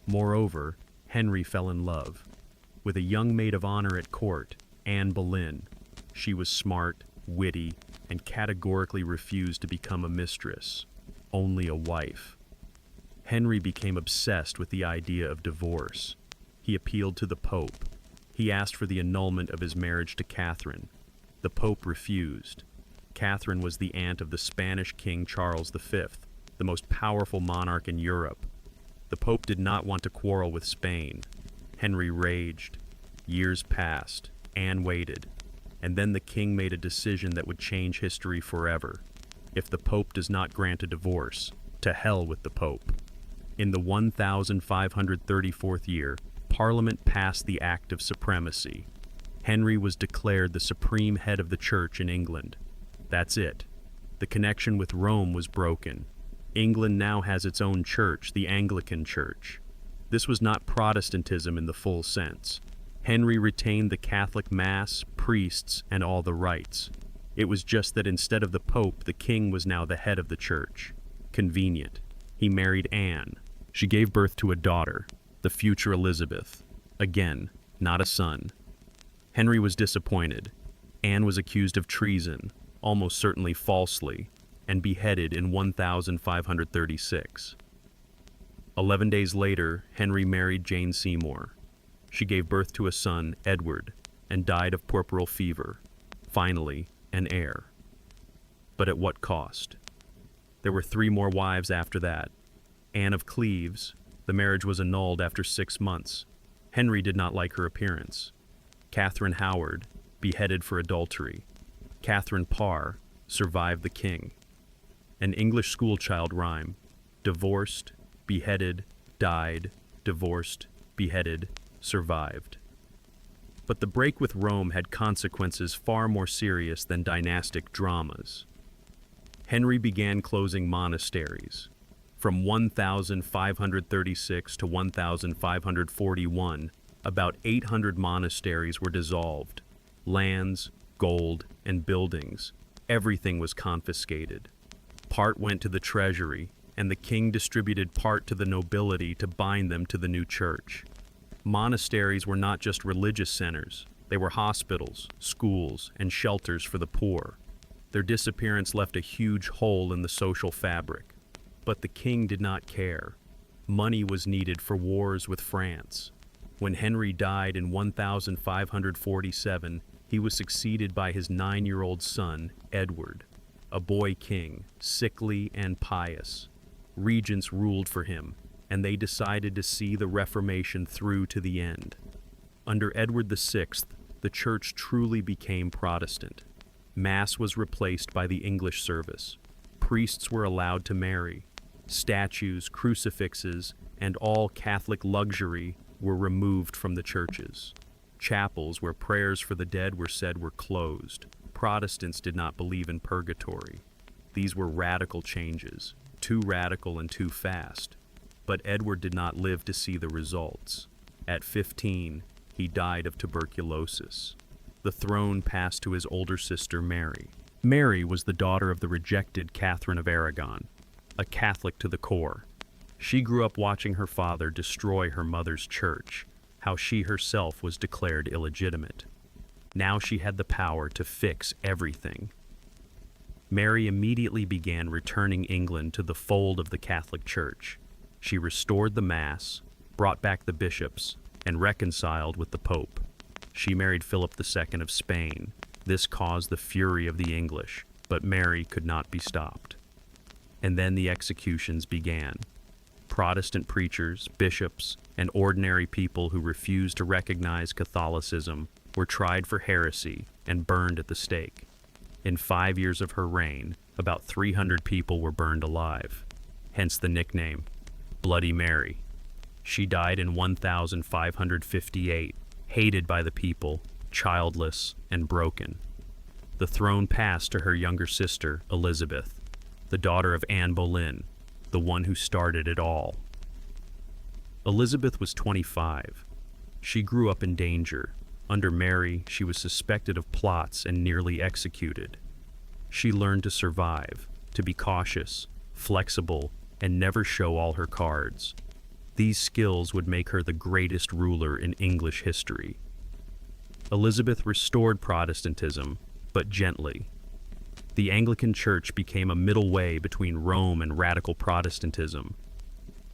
Moreover, Henry fell in love with a young maid of honor at court, Anne Boleyn. She was smart, witty, and categorically refused to become a mistress, only a wife. Henry became obsessed with the idea of divorce. He appealed to the Pope. He asked for the annulment of his marriage to Catherine. The Pope refused. Catherine was the aunt of the Spanish King Charles V, the most powerful monarch in Europe. The Pope did not want to quarrel with Spain. Henry raged. Years passed. Anne waited. And then the king made a decision that would change history forever. If the Pope does not grant a divorce, to hell with the Pope. In the 1534th year, Parliament passed the Act of Supremacy. Henry was declared the supreme head of the Church in England. That's it. The connection with Rome was broken. England now has its own church, the Anglican Church. This was not Protestantism in the full sense. Henry retained the Catholic Mass, priests, and all the rites. It was just that instead of the Pope, the king was now the head of the church. Convenient. He married Anne. She gave birth to a daughter, the future Elizabeth. Again, not a son. Henry was disappointed. Anne was accused of treason, almost certainly falsely, and beheaded in 1536. 11 days later, Henry married Jane Seymour. She gave birth to a son, Edward, and died of puerperal fever. Finally, an heir. But at what cost? There were 3 more wives after that. Anne of Cleves, the marriage was annulled after 6 months. Henry did not like her appearance. Catherine Howard, beheaded for adultery. Catherine Parr survived the king. An English schoolchild rhyme: divorced, beheaded, died, divorced, beheaded, survived. But the break with Rome had consequences far more serious than dynastic dramas. Henry began closing monasteries. From 1536 to 1541, about 800 monasteries were dissolved. Lands, gold, and buildings, everything was confiscated. Part went to the treasury, and the king distributed part to the nobility to bind them to the new church. Monasteries were not just religious centers. They were hospitals, schools, and shelters for the poor. Their disappearance left a huge hole in the social fabric. But the king did not care. Money was needed for wars with France. When Henry died in 1547, he was succeeded by his 9-year-old son, Edward, a boy king, sickly and pious. Regents ruled for him, and they decided to see the Reformation through to the end. Under Edward VI, the church truly became Protestant. Mass was replaced by the English service. Priests were allowed to marry. Statues, crucifixes, and all Catholic luxury were removed from the churches. Chapels where prayers for the dead were said were closed. Protestants did not believe in purgatory. These were radical changes, too radical and too fast. But Edward did not live to see the results. At 15, he died of tuberculosis. The throne passed to his older sister, Mary. Mary was the daughter of the rejected Catherine of Aragon, a Catholic to the core. She grew up watching her father destroy her mother's church, how she herself was declared illegitimate. Now she had the power to fix everything. Mary immediately began returning England to the fold of the Catholic Church. She restored the Mass, brought back the bishops, and reconciled with the Pope. She married Philip II of Spain. This caused the fury of the English, but Mary could not be stopped. And then the executions began. Protestant preachers, bishops, and ordinary people who refused to recognize Catholicism were tried for heresy and burned at the stake. In 5 years of her reign, about 300 people were burned alive. hence the nickname Bloody Mary. She died in 1558, hated by the people, childless, and broken. The throne passed to her younger sister, Elizabeth, the daughter of Anne Boleyn, the one who started it all. Elizabeth was 25. She grew up in danger. Under Mary, she was suspected of plots and nearly executed. She learned to survive, to be cautious, flexible, and never show all her cards. These skills would make her the greatest ruler in English history. Elizabeth restored Protestantism, but gently. The Anglican Church became a middle way between Rome and radical Protestantism.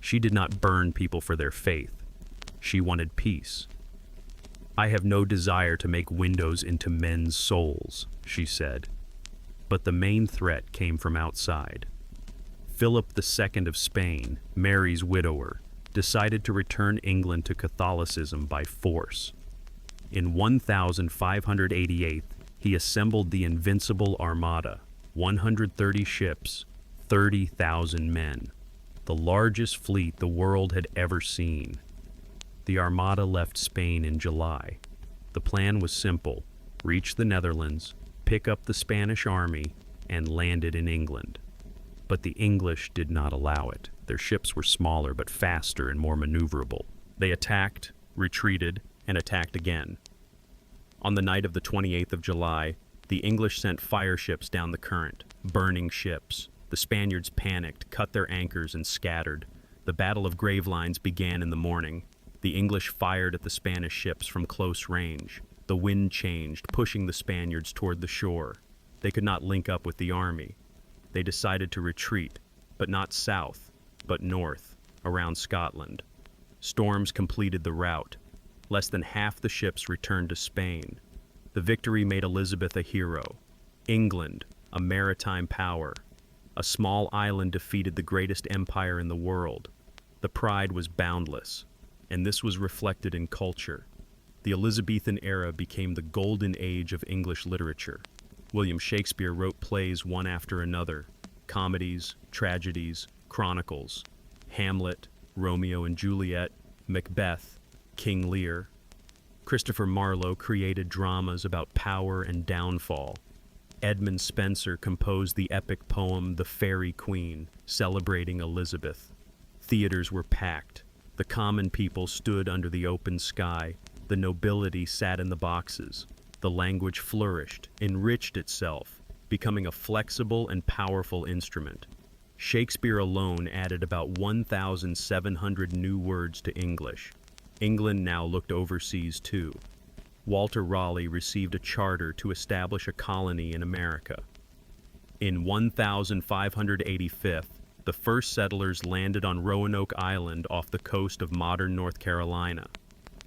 She did not burn people for their faith. She wanted peace. "I have no desire to make windows into men's souls," she said. But the main threat came from outside. Philip II of Spain, Mary's widower, decided to return England to Catholicism by force. In 1588, he assembled the Invincible Armada, 130 ships, 30,000 men, the largest fleet the world had ever seen. The Armada left Spain in July. The plan was simple: reach the Netherlands, pick up the Spanish army, and land it in England. But the English did not allow it. Their ships were smaller but faster and more maneuverable. They attacked, retreated, and attacked again. On the night of the 28th of July, the English sent fire ships down the current, burning ships. The Spaniards panicked, cut their anchors, and scattered. The Battle of Gravelines began in the morning. The English fired at the Spanish ships from close range. The wind changed, pushing the Spaniards toward the shore. They could not link up with the army. They decided to retreat, but not south, but north, around Scotland. Storms completed the route. Less than half the ships returned to Spain. The victory made Elizabeth a hero. England, a maritime power. A small island defeated the greatest empire in the world. The pride was boundless, and this was reflected in culture. The Elizabethan era became the golden age of English literature. William Shakespeare wrote plays one after another: comedies, tragedies, chronicles. Hamlet, Romeo and Juliet, Macbeth, King Lear. Christopher Marlowe created dramas about power and downfall. Edmund Spenser composed the epic poem The Faerie Queen, celebrating Elizabeth. Theaters were packed. The common people stood under the open sky. The nobility sat in the boxes. The language flourished, enriched itself, becoming a flexible and powerful instrument. Shakespeare alone added about 1,700 new words to English. England now looked overseas too. Walter Raleigh received a charter to establish a colony in America. In 1585, the first settlers landed on Roanoke Island off the coast of modern North Carolina.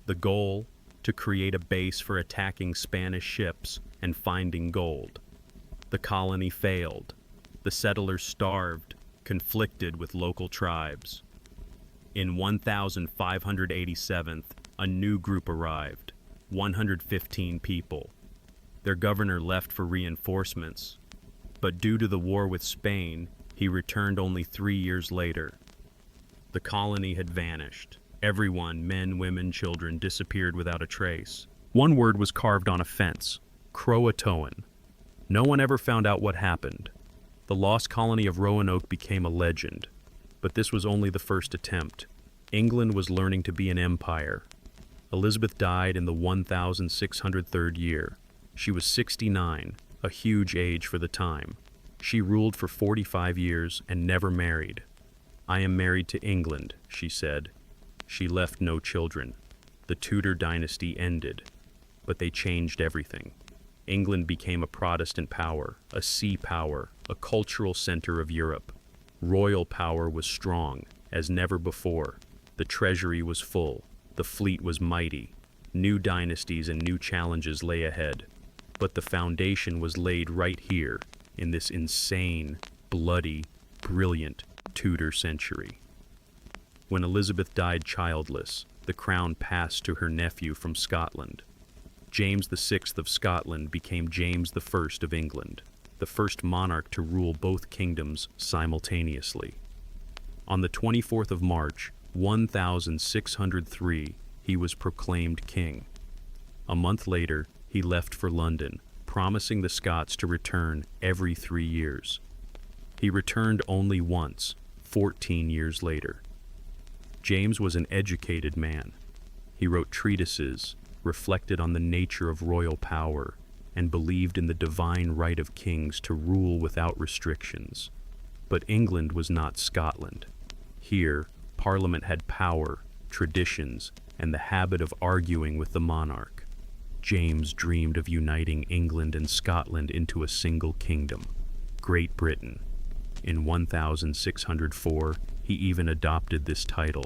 The goal? To create a base for attacking Spanish ships and finding gold. The colony failed. The settlers starved, conflicted with local tribes. In 1587, a new group arrived, 115 people. Their governor left for reinforcements, but due to the war with Spain, he returned only 3 years later. The colony had vanished. Everyone, men, women, children, disappeared without a trace. One word was carved on a fence: Croatoan. No one ever found out what happened. The lost colony of Roanoke became a legend. But this was only the first attempt. England was learning to be an empire. Elizabeth died in the 1603rd year. She was 69, a huge age for the time. She ruled for 45 years and never married. "I am married to England," she said. She left no children. The Tudor dynasty ended, but they changed everything. England became a Protestant power, a sea power, a cultural center of Europe. Royal power was strong, as never before. The treasury was full. The fleet was mighty. New dynasties and new challenges lay ahead. But the foundation was laid right here, in this insane, bloody, brilliant Tudor century. When Elizabeth died childless, the crown passed to her nephew from Scotland. James VI of Scotland became James I of England, the first monarch to rule both kingdoms simultaneously. On the 24th of March, 1603, he was proclaimed king. A month later, he left for London, promising the Scots to return every 3 years. He returned only once, 14 years later. James was an educated man. He wrote treatises, reflected on the nature of royal power, and believed in the divine right of kings to rule without restrictions. But England was not Scotland. Here, Parliament had power, traditions, and the habit of arguing with the monarch. James dreamed of uniting England and Scotland into a single kingdom, Great Britain. In 1604, he even adopted this title,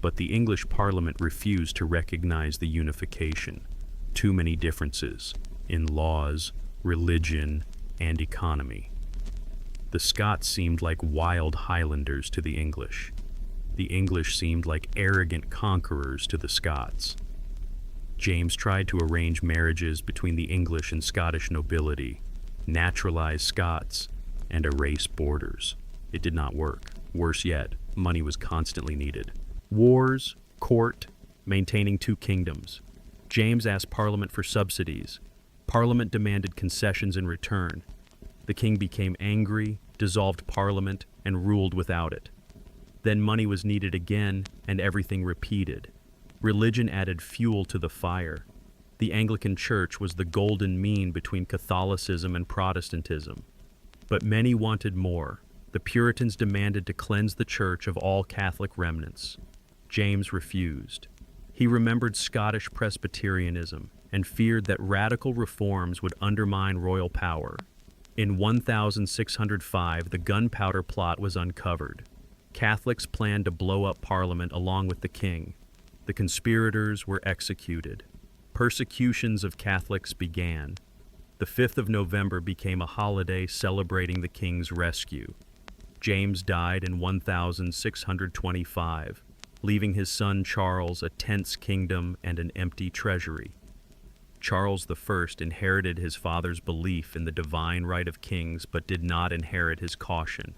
but the English Parliament refused to recognize the unification. Too many differences in laws, religion, and economy. The Scots seemed like wild Highlanders to the English. The English seemed like arrogant conquerors to the Scots. James tried to arrange marriages between the English and Scottish nobility, naturalize Scots, and erase borders. It did not work. Worse yet, money was constantly needed. Wars, court, maintaining two kingdoms. James asked Parliament for subsidies. Parliament demanded concessions in return. The king became angry, dissolved Parliament, and ruled without it. Then money was needed again, and everything repeated. Religion added fuel to the fire. The Anglican Church was the golden mean between Catholicism and Protestantism. But many wanted more. The Puritans demanded to cleanse the Church of all Catholic remnants. James refused. He remembered Scottish Presbyterianism and feared that radical reforms would undermine royal power. In 1605, the gunpowder plot was uncovered. Catholics planned to blow up Parliament along with the king. The conspirators were executed. Persecutions of Catholics began. The 5th of November became a holiday celebrating the king's rescue. James died in 1625, leaving his son Charles a tense kingdom and an empty treasury. Charles I inherited his father's belief in the divine right of kings, but did not inherit his caution.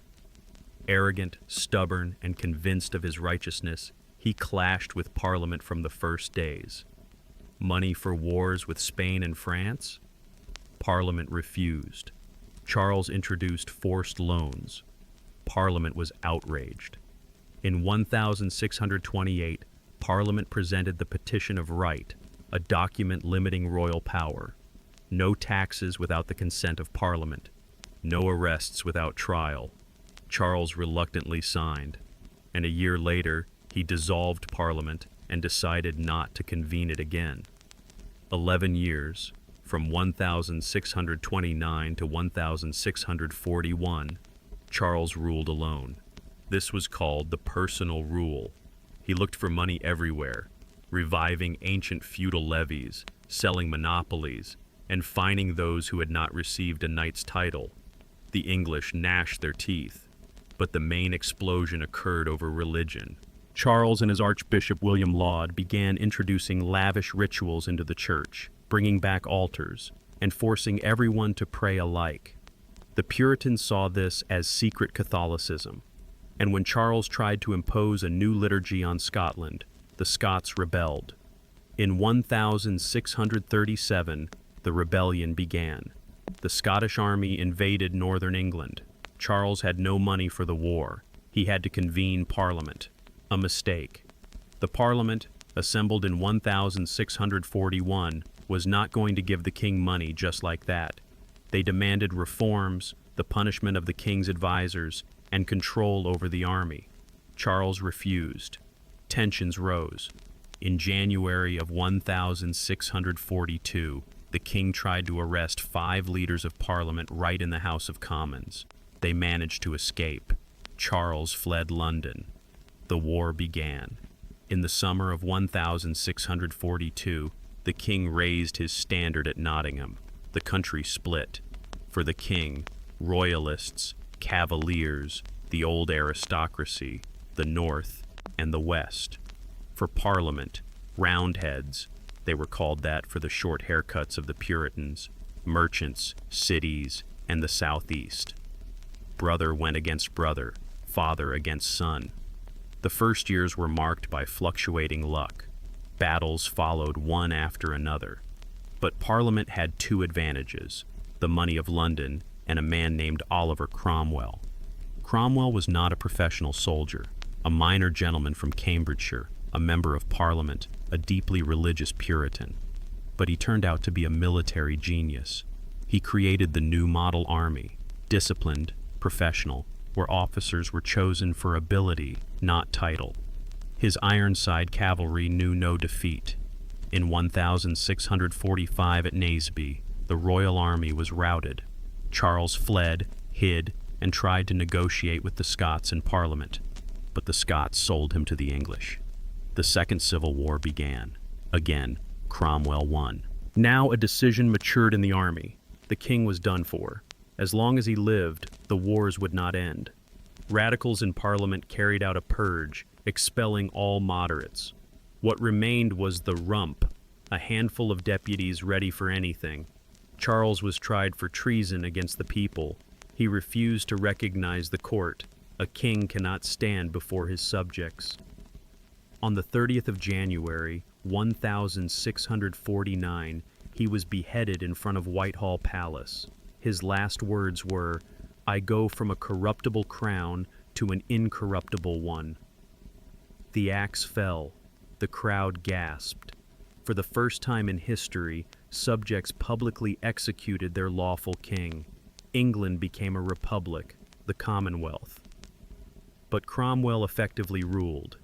Arrogant, stubborn, and convinced of his righteousness, he clashed with Parliament from the first days. Money for wars with Spain and France? Parliament refused. Charles introduced forced loans. Parliament was outraged. In 1628, Parliament presented the Petition of Right, a document limiting royal power. No taxes without the consent of Parliament. No arrests without trial. Charles reluctantly signed, and a year later, he dissolved Parliament and decided not to convene it again. 11 years, from 1629 to 1641, Charles ruled alone. This was called the personal rule. He looked for money everywhere, reviving ancient feudal levies, selling monopolies, and fining those who had not received a knight's title. The English gnashed their teeth, but the main explosion occurred over religion. Charles and his Archbishop William Laud began introducing lavish rituals into the church, bringing back altars, and forcing everyone to pray alike. The Puritans saw this as secret Catholicism, and when Charles tried to impose a new liturgy on Scotland, the Scots rebelled. In 1637, the rebellion began. The Scottish army invaded northern England. Charles had no money for the war. He had to convene Parliament. A mistake. The Parliament, assembled in 1641, was not going to give the king money just like that. They demanded reforms, the punishment of the king's advisors, and control over the army. Charles refused. Tensions rose. In January of 1642, the king tried to arrest 5 leaders of Parliament right in the House of Commons. They managed to escape. Charles fled London. The war began. In the summer of 1642, the king raised his standard at Nottingham. The country split. For the king, royalists, cavaliers, the old aristocracy, the North, and the West. For Parliament, Roundheads, they were called that for the short haircuts of the Puritans, merchants, cities, and the Southeast. Brother went against brother, father against son. The first years were marked by fluctuating luck. Battles followed one after another. But Parliament had two advantages: the money of London and a man named Oliver Cromwell. Cromwell was not a professional soldier, a minor gentleman from Cambridgeshire, a member of Parliament, a deeply religious Puritan. But he turned out to be a military genius. He created the new model army, disciplined, professional, where officers were chosen for ability, not title. His Ironside cavalry knew no defeat. In 1645 at Naseby, the royal army was routed. Charles fled, hid, and tried to negotiate with the Scots in Parliament, but the Scots sold him to the English. The Second Civil War began. Again, Cromwell won. Now a decision matured in the army. The king was done for. As long as he lived, the wars would not end. Radicals in Parliament carried out a purge, expelling all moderates. What remained was the rump, a handful of deputies ready for anything. Charles was tried for treason against the people. He refused to recognize the court. A king cannot stand before his subjects. On the 30th of January, 1649, he was beheaded in front of Whitehall Palace. His last words were, "I go from a corruptible crown to an incorruptible one." The axe fell. The crowd gasped. For the first time in history, subjects publicly executed their lawful king. England became a republic, the Commonwealth. But Cromwell effectively ruled.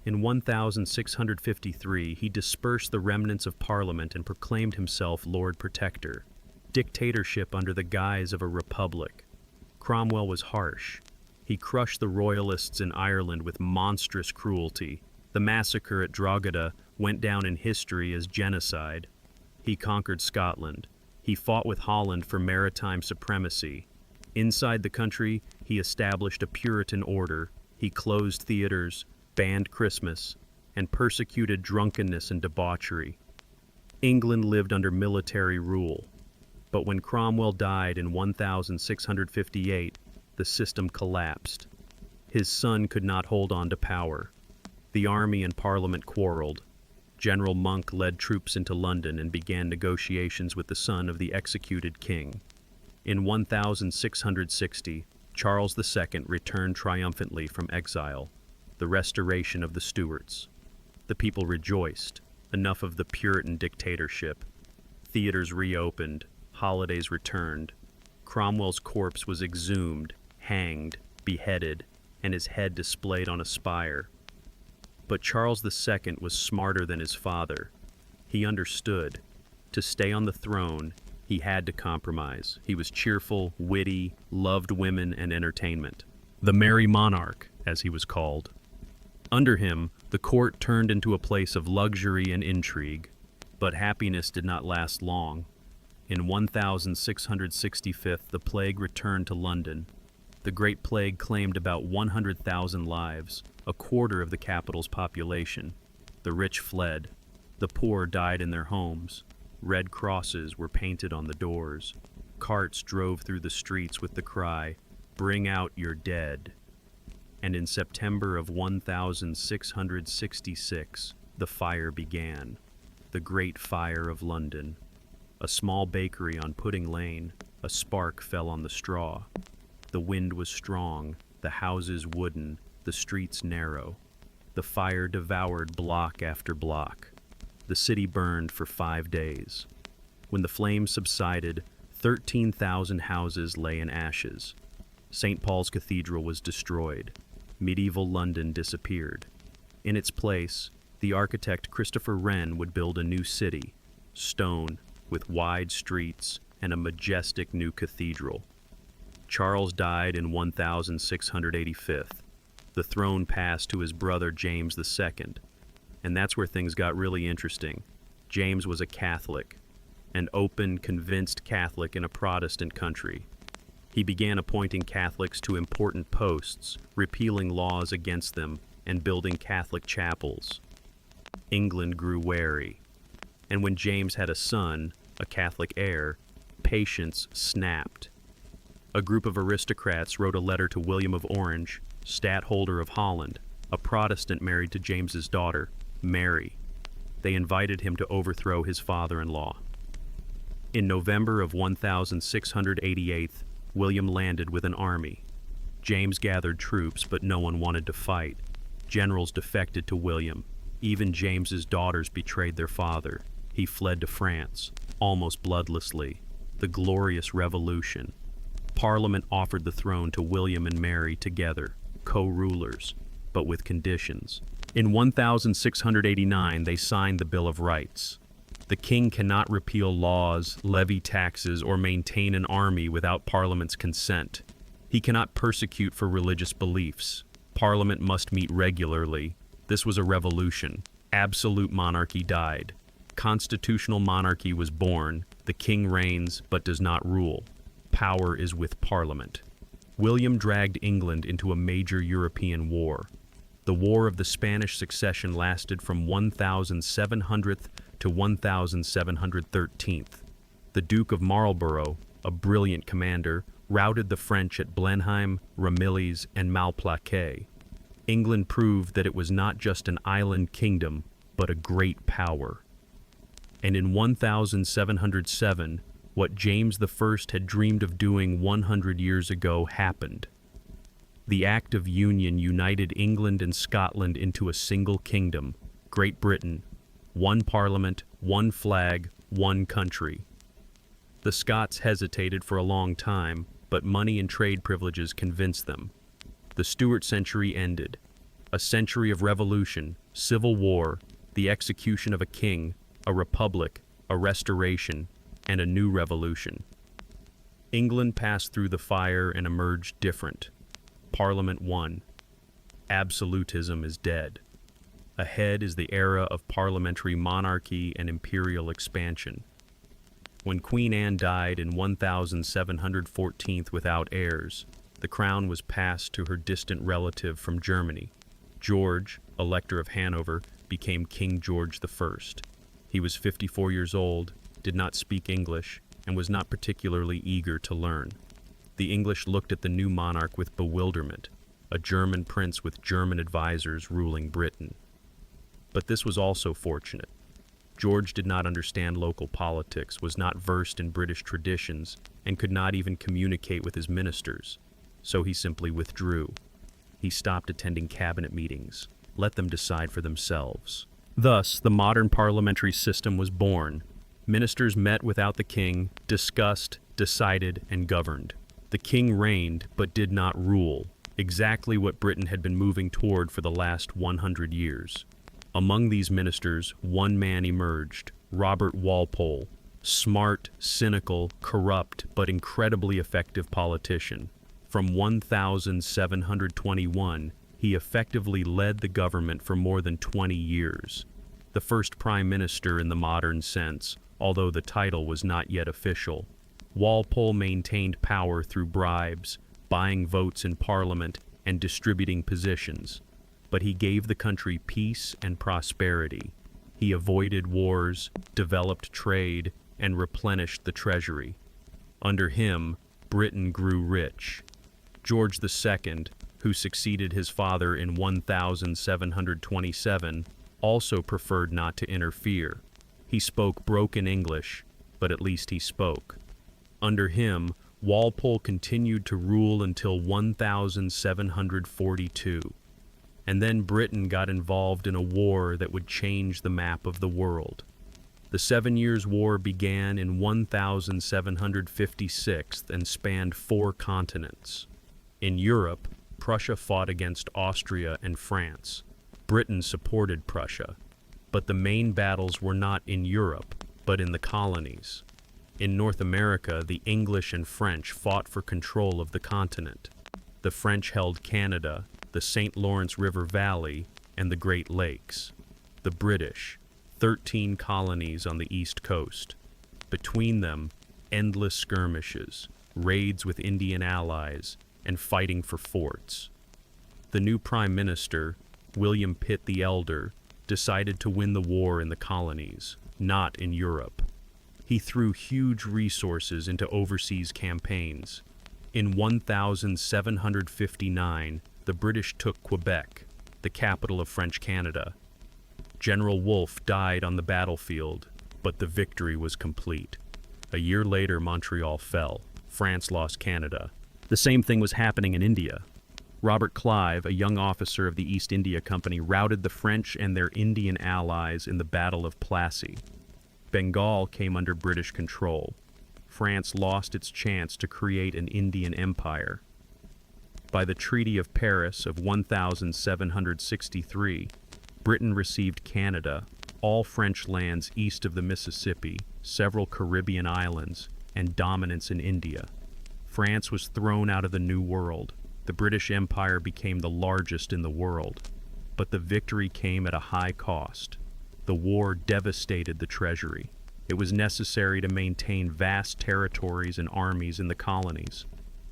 In 1653, he dispersed the remnants of Parliament and proclaimed himself Lord Protector. Dictatorship under the guise of a republic. Cromwell was harsh. He crushed the royalists in Ireland with monstrous cruelty. The massacre at Drogheda went down in history as genocide. He conquered Scotland. He fought with Holland for maritime supremacy. Inside the country, he established a Puritan order. He closed theaters, banned Christmas, and persecuted drunkenness and debauchery. England lived under military rule. But when Cromwell died in 1658, the system collapsed. His son could not hold on to power. The army and Parliament quarreled. General Monk led troops into London and began negotiations with the son of the executed king. In 1660, Charles II returned triumphantly from exile, the restoration of the Stuarts. The people rejoiced. Enough of the Puritan dictatorship. Theaters reopened. Holidays returned. Cromwell's corpse was exhumed, hanged, beheaded, and his head displayed on a spire. But Charles II was smarter than his father. He understood. To stay on the throne, he had to compromise. He was cheerful, witty, loved women and entertainment. The Merry Monarch, as he was called. Under him, the court turned into a place of luxury and intrigue. But happiness did not last long. In 1665, the plague returned to London. The Great Plague claimed about 100,000 lives, a quarter of the capital's population. The rich fled. The poor died in their homes. Red crosses were painted on the doors. Carts drove through the streets with the cry, "Bring out your dead." And in September of 1666, the fire began. The Great Fire of London. A small bakery on Pudding Lane, a spark fell on the straw. The wind was strong, the houses wooden, the streets narrow. The fire devoured block after block. The city burned for 5 days. When the flames subsided, 13,000 houses lay in ashes. St. Paul's Cathedral was destroyed. Medieval London disappeared. In its place, the architect Christopher Wren would build a new city, stone, with wide streets and a majestic new cathedral. Charles died in 1685. The throne passed to his brother James II, and that's where things got really interesting. James was a Catholic, an open, convinced Catholic in a Protestant country. He began appointing Catholics to important posts, repealing laws against them, and building Catholic chapels. England grew wary. And when James had a son, a Catholic heir, patience snapped. A group of aristocrats wrote a letter to William of Orange, stadtholder of Holland, a Protestant married to James's daughter, Mary. They invited him to overthrow his father-in-law. In November of 1688, William landed with an army. James gathered troops, but no one wanted to fight. Generals defected to William. Even James's daughters betrayed their father. He fled to France, almost bloodlessly. The Glorious Revolution. Parliament offered the throne to William and Mary together, co-rulers, but with conditions. In 1689, they signed the Bill of Rights. The king cannot repeal laws, levy taxes, or maintain an army without Parliament's consent. He cannot persecute for religious beliefs. Parliament must meet regularly. This was a revolution. Absolute monarchy died. Constitutional monarchy was born. The king reigns but does not rule. Power is with Parliament. William dragged England into a major European war. The War of the Spanish Succession lasted from 1700 to 1713. The Duke of Marlborough, a brilliant commander, routed the French at Blenheim, Ramillies, and Malplaquet. England proved that it was not just an island kingdom, but a great power. And in 1707, what James I had dreamed of doing 100 years ago happened. The Act of Union united England and Scotland into a single kingdom, Great Britain, one parliament, one flag, one country. The Scots hesitated for a long time, but money and trade privileges convinced them. The Stuart century ended. A century of revolution, civil war, the execution of a king, a republic, a restoration, and a new revolution. England passed through the fire and emerged different. Parliament won. Absolutism is dead. Ahead is the era of parliamentary monarchy and imperial expansion. When Queen Anne died in 1714 without heirs, the crown was passed to her distant relative from Germany. George, Elector of Hanover, became King George I. He was 54 years old, did not speak English, and was not particularly eager to learn. The English looked at the new monarch with bewilderment, a German prince with German advisors ruling Britain. But this was also fortunate. George did not understand local politics, was not versed in British traditions, and could not even communicate with his ministers, so he simply withdrew. He stopped attending cabinet meetings, let them decide for themselves. Thus, the modern parliamentary system was born. Ministers met without the king, discussed, decided, and governed. The king reigned, but did not rule, exactly what Britain had been moving toward for the last 100 years. Among these ministers, one man emerged, Robert Walpole, smart, cynical, corrupt, but incredibly effective politician. From 1721, he effectively led the government for more than 20 years. The first prime minister in the modern sense, although the title was not yet official. Walpole maintained power through bribes, buying votes in Parliament, and distributing positions. But he gave the country peace and prosperity. He avoided wars, developed trade, and replenished the treasury. Under him, Britain grew rich. George II, who succeeded his father in 1727, also preferred not to interfere. He spoke broken English, but at least he spoke. Under him, Walpole continued to rule until 1742. And then Britain got involved in a war that would change the map of the world. The 7 Years' War began in 1756 and spanned 4 continents. In Europe, Prussia fought against Austria and France. Britain supported Prussia. But the main battles were not in Europe, but in the colonies. In North America, the English and French fought for control of the continent. The French held Canada, the St. Lawrence River Valley, and the Great Lakes. The British, 13 colonies on the East Coast. Between them, endless skirmishes, raids with Indian allies, and fighting for forts. The new Prime Minister, William Pitt the Elder, decided to win the war in the colonies, not in Europe. He threw huge resources into overseas campaigns. In 1759, the British took Quebec, the capital of French Canada. General Wolfe died on the battlefield, but the victory was complete. A year later, Montreal fell. France lost Canada. The same thing was happening in India. Robert Clive, a young officer of the East India Company, routed the French and their Indian allies in the Battle of Plassey. Bengal came under British control. France lost its chance to create an Indian empire. By the Treaty of Paris of 1763, Britain received Canada, all French lands east of the Mississippi, several Caribbean islands, and dominance in India. France was thrown out of the New World. The British Empire became the largest in the world. But the victory came at a high cost. The war devastated the treasury. It was necessary to maintain vast territories and armies in the colonies.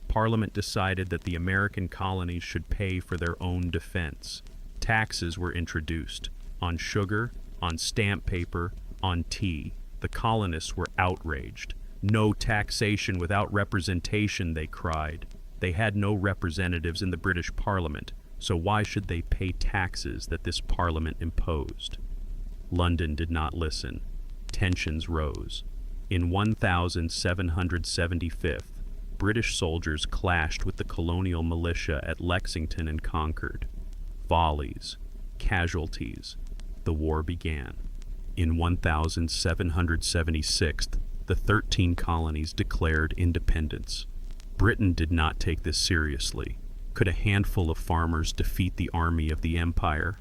Parliament decided that the American colonies should pay for their own defense. Taxes were introduced on sugar, on stamp paper, on tea. The colonists were outraged. No taxation without representation, they cried. They had no representatives in the British Parliament, so why should they pay taxes that this Parliament imposed? London did not listen. Tensions rose. In 1775, British soldiers clashed with the colonial militia at Lexington and Concord. Volleys, casualties. The war began. In 1776, the 13 colonies declared independence. Britain did not take this seriously. Could a handful of farmers defeat the army of the empire?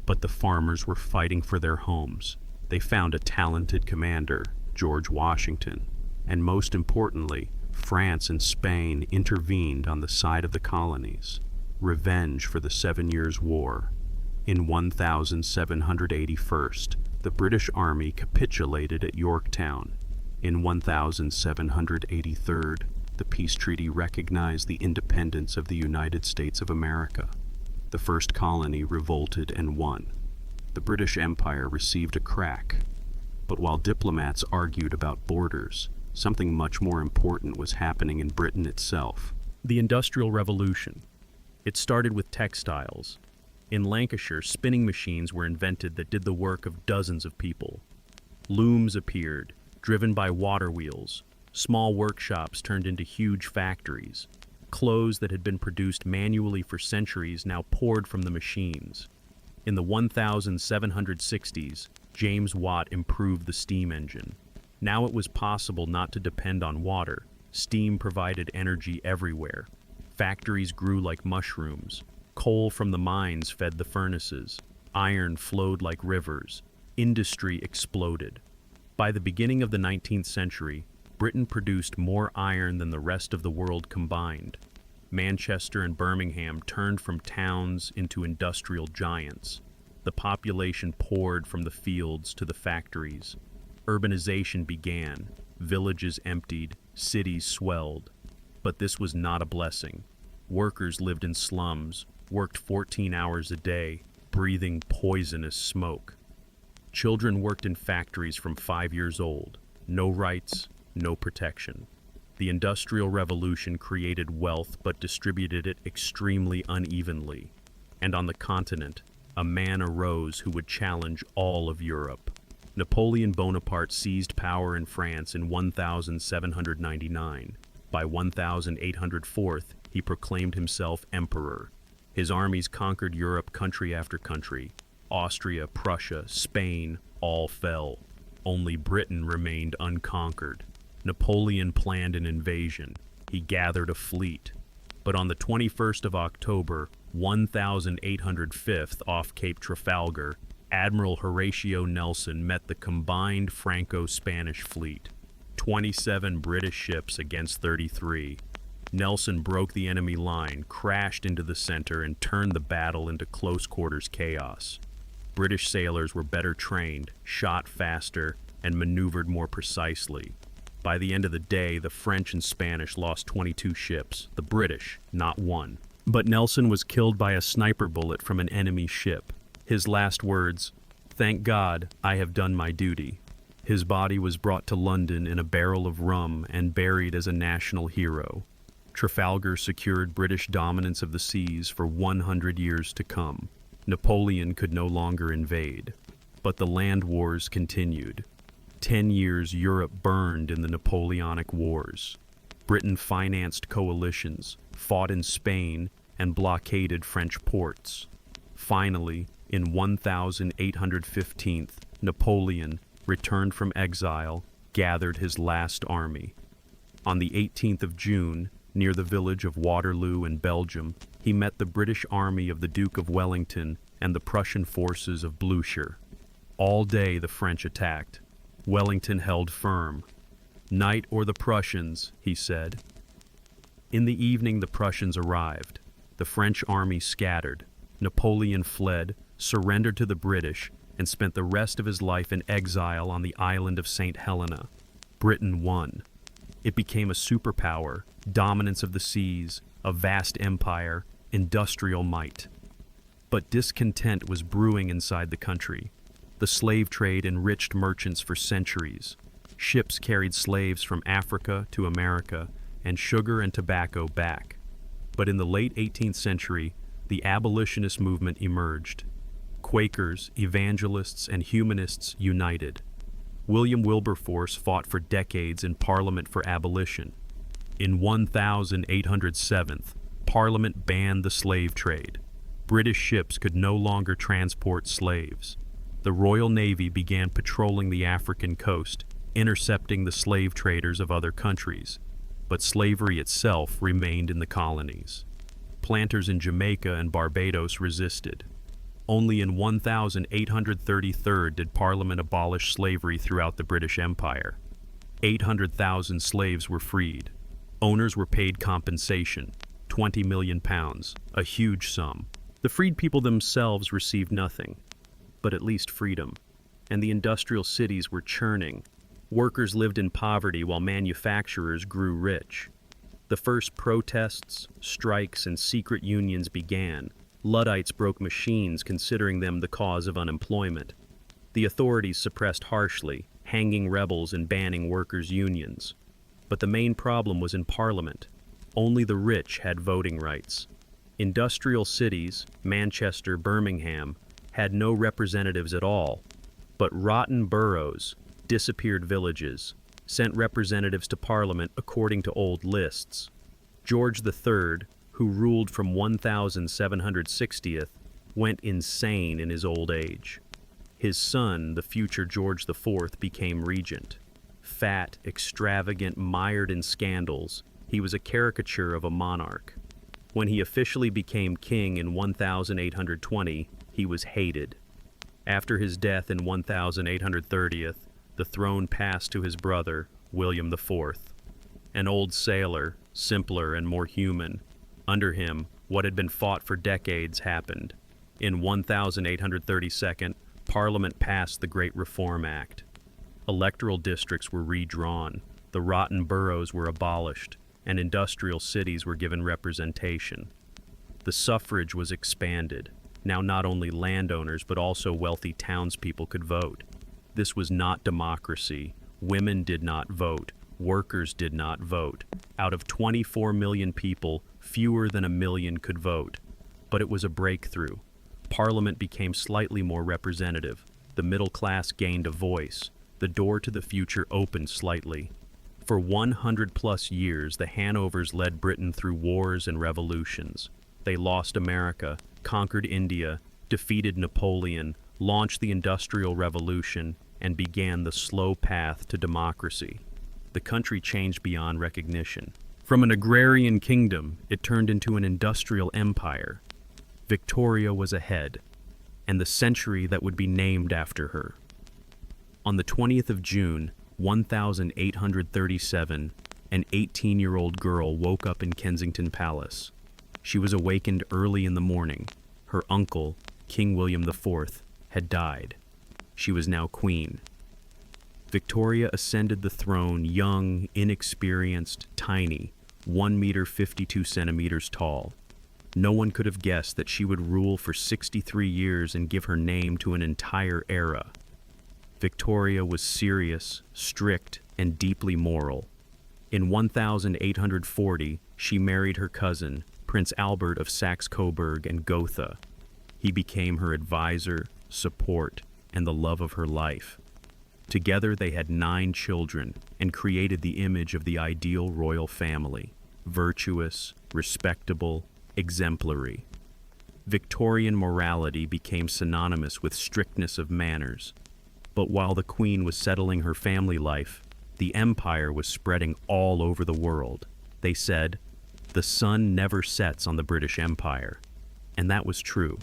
But the farmers were fighting for their homes. They found a talented commander, George Washington, and most importantly, France and Spain intervened on the side of the colonies. Revenge for the 7 Years' War. In 1781, the British Army capitulated at Yorktown. In 1783, the peace treaty recognized the independence of the United States of America. The first colony revolted and won. The British Empire received a crack. But while diplomats argued about borders, something much more important was happening in Britain itself. The Industrial Revolution. It started with textiles. In Lancashire, spinning machines were invented that did the work of dozens of people. Looms appeared, driven by water wheels. Small workshops turned into huge factories. Clothes that had been produced manually for centuries now poured from the machines. In the 1760s, James Watt improved the steam engine. Now it was possible not to depend on water. Steam provided energy everywhere. Factories grew like mushrooms. Coal from the mines fed the furnaces. Iron flowed like rivers. Industry exploded. By the beginning of the 19th century, Britain produced more iron than the rest of the world combined. Manchester and Birmingham turned from towns into industrial giants. The population poured from the fields to the factories. Urbanization began. Villages emptied. Cities swelled. But this was not a blessing. Workers lived in slums, worked 14 hours a day, breathing poisonous smoke. Children worked in factories from 5 years old. No rights, no protection. The Industrial Revolution created wealth but distributed it extremely unevenly. And on the continent, a man arose who would challenge all of Europe. Napoleon Bonaparte seized power in France in 1799. By 1804, he proclaimed himself emperor. His armies conquered Europe country after country. Austria, Prussia, Spain, all fell. Only Britain remained unconquered. Napoleon planned an invasion. He gathered a fleet. But on the 21st of October, 1805, off Cape Trafalgar, Admiral Horatio Nelson met the combined Franco-Spanish fleet. 27 British ships against 33. Nelson broke the enemy line, crashed into the center, and turned the battle into close-quarters chaos. British sailors were better trained, shot faster, and maneuvered more precisely. By the end of the day, the French and Spanish lost 22 ships, the British, not one. But Nelson was killed by a sniper bullet from an enemy ship. His last words, "Thank God, I have done my duty." His body was brought to London in a barrel of rum and buried as a national hero. Trafalgar secured British dominance of the seas for 100 years to come. Napoleon could no longer invade, but the land wars continued. 10 years Europe burned in the Napoleonic Wars. Britain financed coalitions, fought in Spain, and blockaded French ports. Finally, in 1815, Napoleon, returned from exile, gathered his last army. On the 18th of June, near the village of Waterloo in Belgium, he met the British army of the Duke of Wellington and the Prussian forces of Blücher. All day the French attacked. Wellington held firm. "Night or the Prussians," he said. In the evening the Prussians arrived. The French army scattered. Napoleon fled, surrendered to the British, and spent the rest of his life in exile on the island of St. Helena. Britain won. It became a superpower, dominance of the seas, a vast empire, industrial might. But discontent was brewing inside the country. The slave trade enriched merchants for centuries. Ships carried slaves from Africa to America, and sugar and tobacco back. But in the late 18th century, the abolitionist movement emerged. Quakers, evangelists, and humanists united. William Wilberforce fought for decades in Parliament for abolition. In 1807, Parliament banned the slave trade. British ships could no longer transport slaves. The Royal Navy began patrolling the African coast, intercepting the slave traders of other countries. But slavery itself remained in the colonies. Planters in Jamaica and Barbados resisted. Only in 1833 did Parliament abolish slavery throughout the British Empire. 800,000 slaves were freed. Owners were paid compensation, £20 million, a huge sum. The freed people themselves received nothing, but at least freedom. And the industrial cities were churning. Workers lived in poverty while manufacturers grew rich. The first protests, strikes, and secret unions began. Luddites broke machines, considering them the cause of unemployment. The authorities suppressed harshly, hanging rebels and banning workers' unions. But the main problem was in Parliament. Only the rich had voting rights. Industrial cities, Manchester, Birmingham, had no representatives at all. But rotten boroughs, disappeared villages, sent representatives to Parliament according to old lists. George III, who ruled from 1760th, went insane in his old age. His son, the future George IV, became regent. Fat, extravagant, mired in scandals, he was a caricature of a monarch. When he officially became king in 1820, he was hated. After his death in 1830, the throne passed to his brother, William IV. An old sailor, simpler and more human. Under him, what had been fought for decades happened. In 1832, Parliament passed the Great Reform Act. Electoral districts were redrawn, the rotten boroughs were abolished, and industrial cities were given representation. The suffrage was expanded. Now not only landowners but also wealthy townspeople could vote. This was not democracy. Women did not vote. Workers did not vote. Out of 24 million people, fewer than 1 million could vote. But it was a breakthrough. Parliament became slightly more representative. The middle class gained a voice. The door to the future opened slightly. For 100+ years, the Hanovers led Britain through wars and revolutions. They lost America, conquered India, defeated Napoleon, launched the Industrial Revolution, and began the slow path to democracy. The country changed beyond recognition. From an agrarian kingdom, it turned into an industrial empire. Victoria was ahead, and the century that would be named after her. On the 20th of June, 1837, an 18-year-old girl woke up in Kensington Palace. She was awakened early in the morning. Her uncle, King William IV, had died. She was now queen. Victoria ascended the throne young, inexperienced, tiny, 1 meter 52 centimeters tall. No one could have guessed that she would rule for 63 years and give her name to an entire era. Victoria was serious, strict, and deeply moral. In 1840, She married her cousin, Prince Albert of Saxe-Coburg and Gotha. He became her advisor, support, and the love of her life. Together they had 9 children and created the image of the ideal royal family: virtuous, respectable, exemplary. Victorian morality became synonymous with strictness of manners. But while the queen was settling her family life, the empire was spreading all over the world. They said, "The sun never sets on the British Empire." And that was true.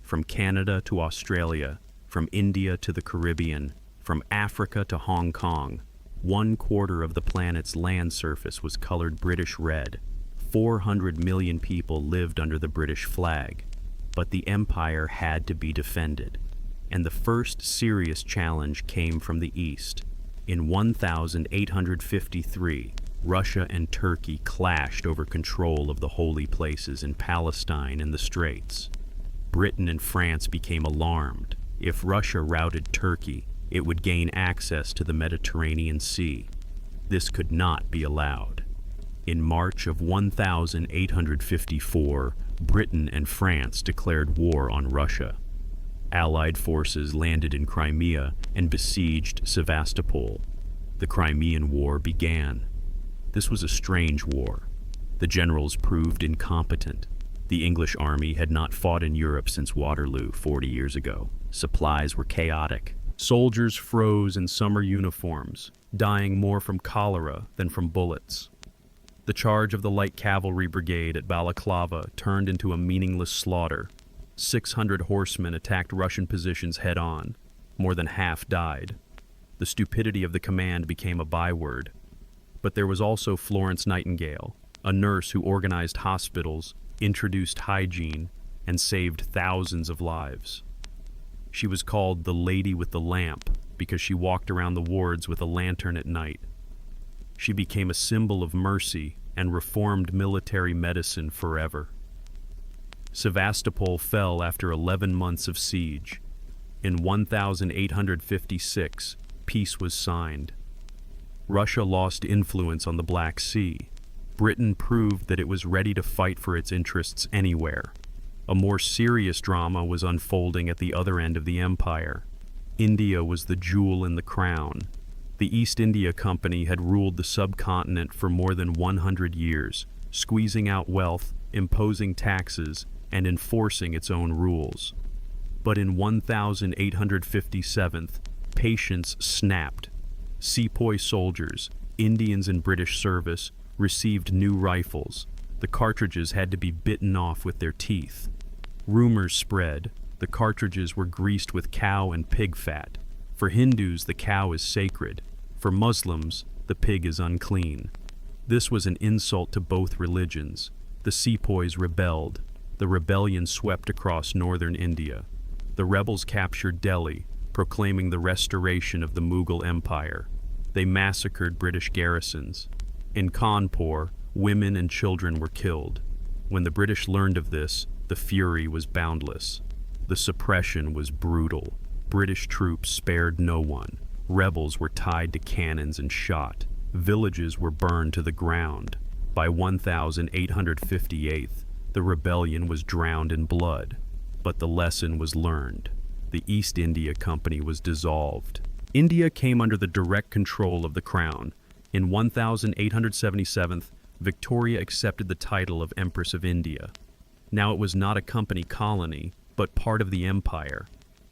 From Canada to Australia, from India to the Caribbean, from Africa to Hong Kong, 1/4 of the planet's land surface was colored British red. 400 million people lived under the British flag. But the empire had to be defended. And the first serious challenge came from the east. In 1853, Russia and Turkey clashed over control of the holy places in Palestine and the Straits. Britain and France became alarmed. If Russia routed Turkey, it would gain access to the Mediterranean Sea. This could not be allowed. In March of 1854, Britain and France declared war on Russia. Allied forces landed in Crimea and besieged Sevastopol. The Crimean War began. This was a strange war. The generals proved incompetent. The English army had not fought in Europe since Waterloo 40 years ago. Supplies were chaotic. Soldiers froze in summer uniforms, dying more from cholera than from bullets. The charge of the Light Cavalry Brigade at Balaclava turned into a meaningless slaughter. 600 horsemen attacked Russian positions head-on. More than half died. The stupidity of the command became a byword. But there was also Florence Nightingale, a nurse who organized hospitals, introduced hygiene, and saved thousands of lives. She was called the Lady with the Lamp because she walked around the wards with a lantern at night. She became a symbol of mercy and reformed military medicine forever. Sevastopol fell after 11 months of siege. In 1856, peace was signed. Russia lost influence on the Black Sea. Britain proved that it was ready to fight for its interests anywhere. A more serious drama was unfolding at the other end of the empire. India was the jewel in the crown. The East India Company had ruled the subcontinent for more than 100 years, squeezing out wealth, imposing taxes, and enforcing its own rules. But in 1857, patience snapped. Sepoy soldiers, Indians in British service, received new rifles. The cartridges had to be bitten off with their teeth. Rumors spread. The cartridges were greased with cow and pig fat. For Hindus, the cow is sacred. For Muslims, the pig is unclean. This was an insult to both religions. The sepoys rebelled. The rebellion swept across northern India. The rebels captured Delhi, proclaiming the restoration of the Mughal Empire. They massacred British garrisons. In Kanpur, women and children were killed. When the British learned of this, the fury was boundless. The suppression was brutal. British troops spared no one. Rebels were tied to cannons and shot. Villages were burned to the ground. By 1858, the rebellion was drowned in blood. But the lesson was learned. The East India Company was dissolved. India came under the direct control of the crown. In 1877, Victoria accepted the title of Empress of India. Now it was not a company colony, but part of the empire.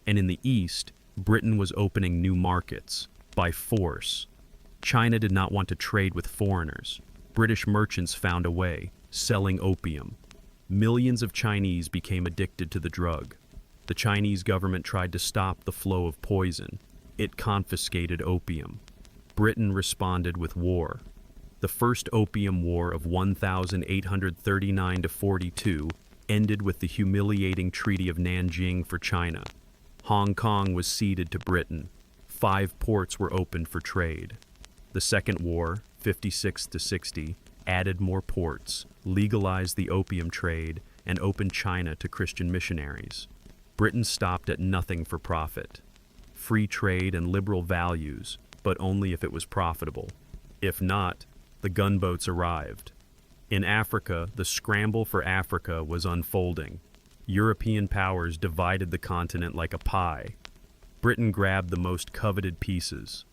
And in the East, Britain was opening new markets, by force. China did not want to trade with foreigners. British merchants found a way, selling opium. Millions of Chinese became addicted to the drug. The Chinese government tried to stop the flow of poison. It confiscated opium. Britain responded with war. The First Opium War of 1839–42 ended with the humiliating Treaty of Nanjing for China. Hong Kong was ceded to Britain. 5 ports were opened for trade. The Second War, 56–60, added more ports, legalized the opium trade, and opened China to Christian missionaries. Britain stopped at nothing for profit. Free trade and liberal values, but only if it was profitable. If not, the gunboats arrived. In Africa, the scramble for Africa was unfolding. European powers divided the continent like a pie. Britain grabbed the most coveted pieces.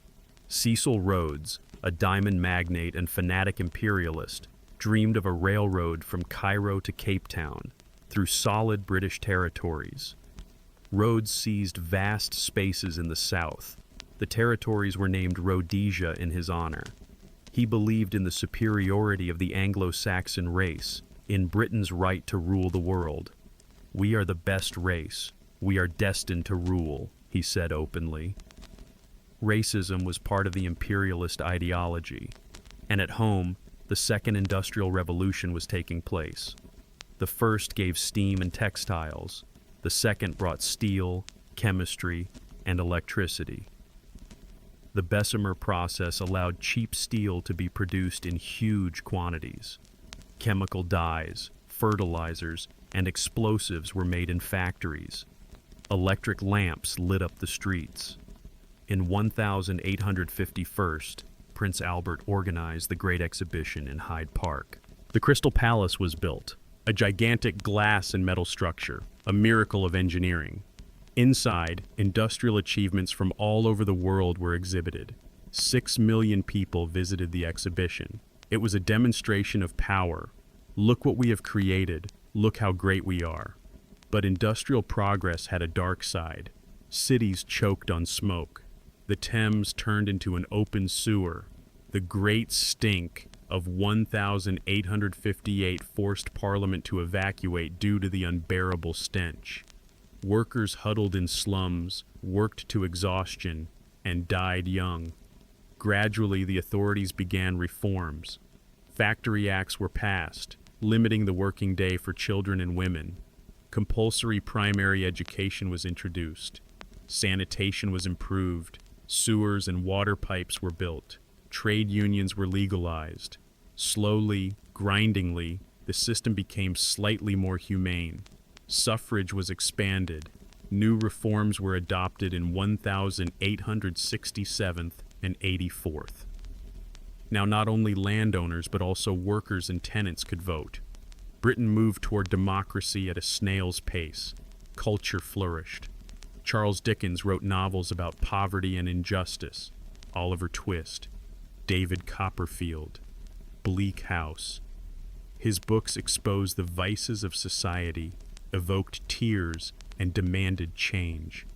Cecil Rhodes, a diamond magnate and fanatic imperialist, dreamed of a railroad from Cairo to Cape Town, through solid British territories. Rhodes seized vast spaces in the south. The territories were named Rhodesia in his honor. He believed in the superiority of the Anglo-Saxon race, in Britain's right to rule the world. "We are the best race. We are destined to rule," he said openly. Racism was part of the imperialist ideology, and at home, the Second Industrial Revolution was taking place. The first gave steam and textiles. The second brought steel, chemistry, and electricity. The Bessemer process allowed cheap steel to be produced in huge quantities. Chemical dyes, fertilizers, and explosives were made in factories. Electric lamps lit up the streets. In 1851, Prince Albert organized the Great Exhibition in Hyde Park. The Crystal Palace was built, a gigantic glass and metal structure, a miracle of engineering. Inside, industrial achievements from all over the world were exhibited. 6 million people visited the exhibition. It was a demonstration of power. Look what we have created. Look how great we are. But industrial progress had a dark side. Cities choked on smoke. The Thames turned into an open sewer. The great stink of 1858 forced Parliament to evacuate due to the unbearable stench. Workers huddled in slums, worked to exhaustion, and died young. Gradually, the authorities began reforms. Factory acts were passed, limiting the working day for children and women. Compulsory primary education was introduced. Sanitation was improved. Sewers and water pipes were built. Trade unions were legalized. Slowly, grindingly, the system became slightly more humane. Suffrage was expanded. New reforms were adopted in 1867 and 84th. Now not only landowners but also workers and tenants could vote. Britain moved toward democracy at a snail's pace. Culture flourished. Charles Dickens wrote novels about poverty and injustice. Oliver Twist, David Copperfield, Bleak House. His books exposed the vices of society, evoked tears, and demanded change.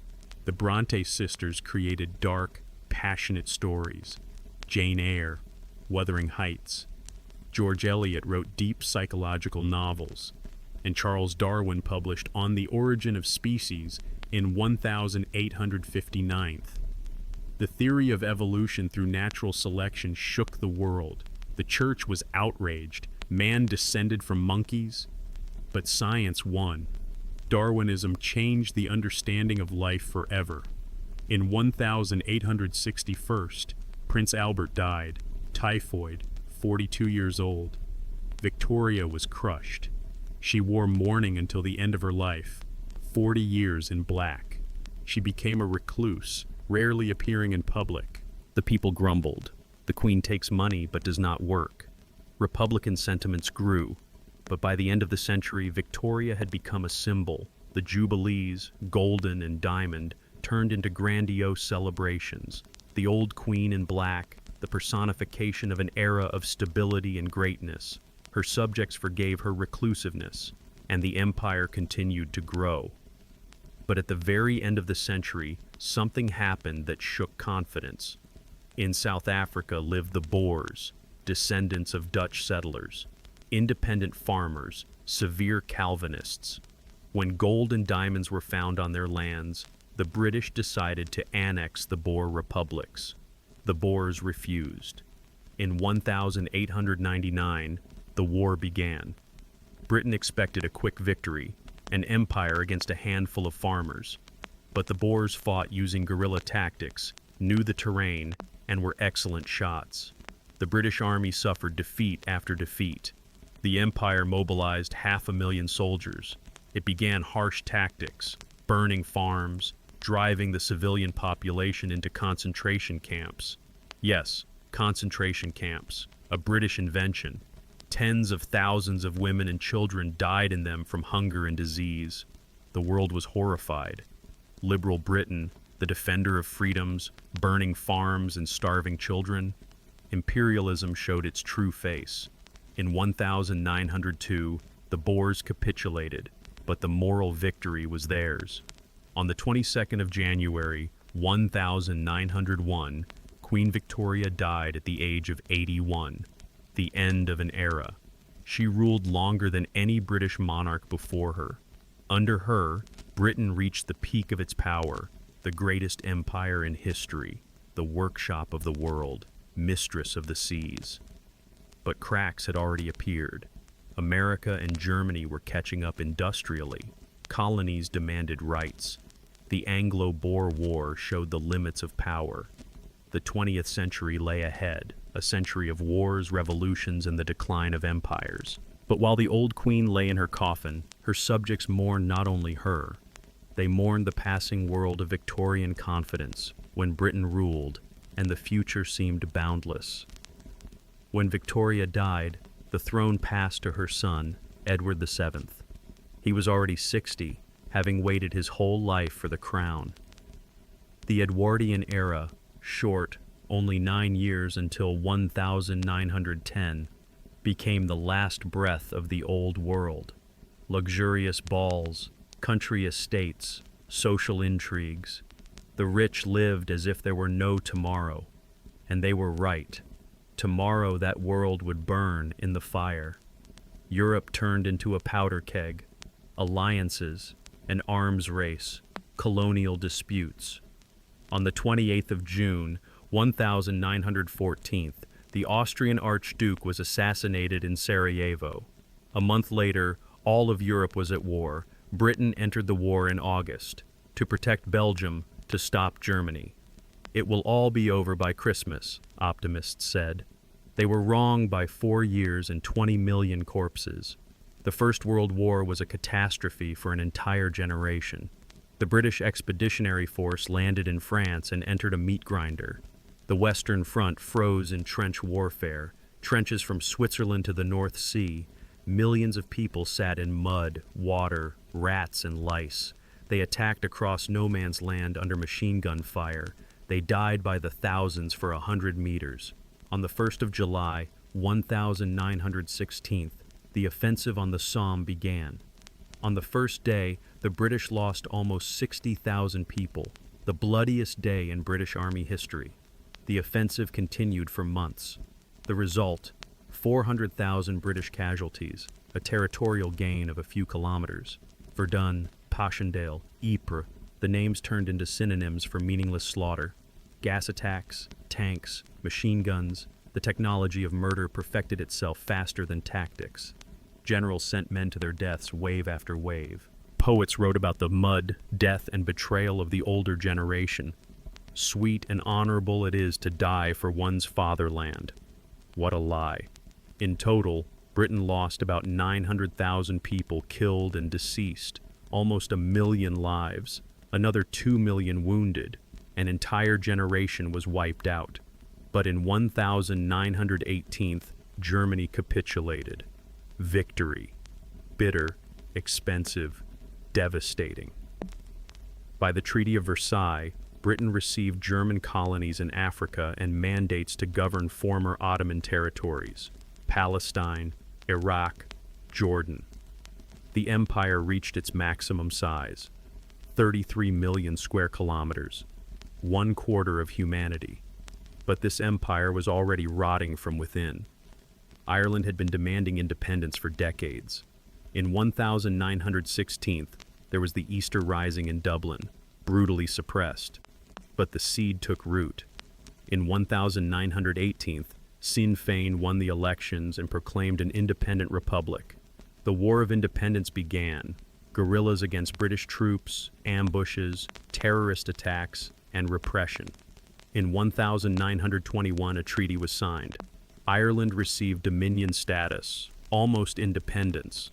The Bronte sisters created dark, passionate stories. Jane Eyre, Wuthering Heights. George Eliot wrote deep psychological novels, and Charles Darwin published On the Origin of Species in 1859. The theory of evolution through natural selection shook the world. The church was outraged. Man descended from monkeys, but science won. Darwinism changed the understanding of life forever. In 1861, Prince Albert died, typhoid, 42 years old. Victoria was crushed. She wore mourning until the end of her life, 40 years in black. She became a recluse, rarely appearing in public. The people grumbled. The Queen takes money but does not work. Republican sentiments grew. But by the end of the century, Victoria had become a symbol. The Jubilees, golden and diamond, turned into grandiose celebrations. The old Queen in black, the personification of an era of stability and greatness. Her subjects forgave her reclusiveness, and the empire continued to grow. But at the very end of the century, something happened that shook confidence. In South Africa lived the Boers, descendants of Dutch settlers. Independent farmers, severe Calvinists. When gold and diamonds were found on their lands, the British decided to annex the Boer republics. The Boers refused. In 1899, the war began. Britain expected a quick victory, an empire against a handful of farmers. But the Boers fought using guerrilla tactics, knew the terrain, and were excellent shots. The British Army suffered defeat after defeat. The Empire mobilized 500,000 soldiers. It began harsh tactics, burning farms, driving the civilian population into concentration camps. Yes, concentration camps, a British invention. Tens of thousands of women and children died in them from hunger and disease. The world was horrified. Liberal Britain, the defender of freedoms, burning farms and starving children. Imperialism showed its true face. In 1902, the Boers capitulated, but the moral victory was theirs. On the 22nd of January, 1901, Queen Victoria died at the age of 81, the end of an era. She ruled longer than any British monarch before her. Under her, Britain reached the peak of its power, the greatest empire in history, the workshop of the world, mistress of the seas. But cracks had already appeared. America and Germany were catching up industrially. Colonies demanded rights. The Anglo-Boer War showed the limits of power. The 20th century lay ahead, a century of wars, revolutions, and the decline of empires. But while the old queen lay in her coffin, her subjects mourned not only her. They mourned the passing world of Victorian confidence, when Britain ruled, and the future seemed boundless. When Victoria died, the throne passed to her son, Edward VII. He was already 60, having waited his whole life for the crown. The Edwardian era, short, only 9 years until 1910, became the last breath of the old world. Luxurious balls, country estates, social intrigues. The rich lived as if there were no tomorrow, and they were right. Tomorrow that world would burn in the fire. Europe turned into a powder keg. Alliances, an arms race, colonial disputes. On the 28th of June, 1914, the Austrian Archduke was assassinated in Sarajevo. A month later, all of Europe was at war. Britain entered the war in August, to protect Belgium, to stop Germany. It will all be over by Christmas, optimists said. They were wrong by 4 years and 20 million corpses. The First World War was a catastrophe for an entire generation. The British Expeditionary Force landed in France and entered a meat grinder. The Western Front froze in trench warfare, trenches from Switzerland to the North Sea. Millions of people sat in mud, water, rats, and lice. They attacked across no man's land under machine gun fire. They died by the thousands for 100 meters. On the 1st of July, 1916, the offensive on the Somme began. On the first day, the British lost almost 60,000 people, the bloodiest day in British Army history. The offensive continued for months. The result, 400,000 British casualties, a territorial gain of a few kilometers. Verdun, Passchendaele, Ypres, the names turned into synonyms for meaningless slaughter. Gas attacks, tanks, machine guns, the technology of murder perfected itself faster than tactics. Generals sent men to their deaths wave after wave. Poets wrote about the mud, death, and betrayal of the older generation. Sweet and honorable it is to die for one's fatherland. What a lie. In total, Britain lost about 900,000 people killed and deceased, almost 1 million lives, another 2 million wounded. An entire generation was wiped out. But in 1918, Germany capitulated. Victory. Bitter, expensive, devastating. By the Treaty of Versailles, Britain received German colonies in Africa and mandates to govern former Ottoman territories, Palestine, Iraq, Jordan. The empire reached its maximum size, 33 million square kilometers, 1/4 of humanity. But this empire was already rotting from within. Ireland had been demanding independence for decades. In 1916, there was the Easter Rising in Dublin, brutally suppressed. But the seed took root. In 1918, Sinn Féin won the elections and proclaimed an independent republic. The War of Independence began. Guerrillas against British troops, ambushes, terrorist attacks, and repression. In 1921, a treaty was signed. Ireland received Dominion status, almost independence,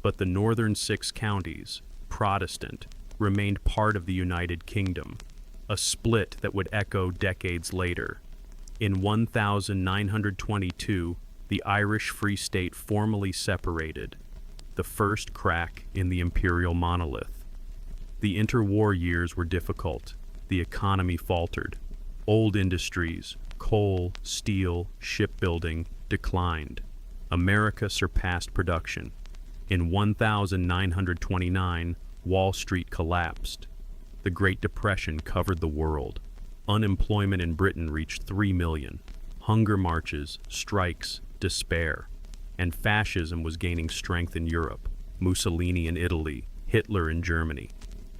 but the northern 6 counties, Protestant, remained part of the United Kingdom, a split that would echo decades later. In 1922, the Irish Free State formally separated, the first crack in the imperial monolith. The interwar years were difficult. The economy faltered. Old industries, coal, steel, shipbuilding, declined. America surpassed production. In 1929, Wall Street collapsed. The Great Depression covered the world. Unemployment in Britain reached 3 million. Hunger marches, strikes, despair. And fascism was gaining strength in Europe. Mussolini in Italy, Hitler in Germany.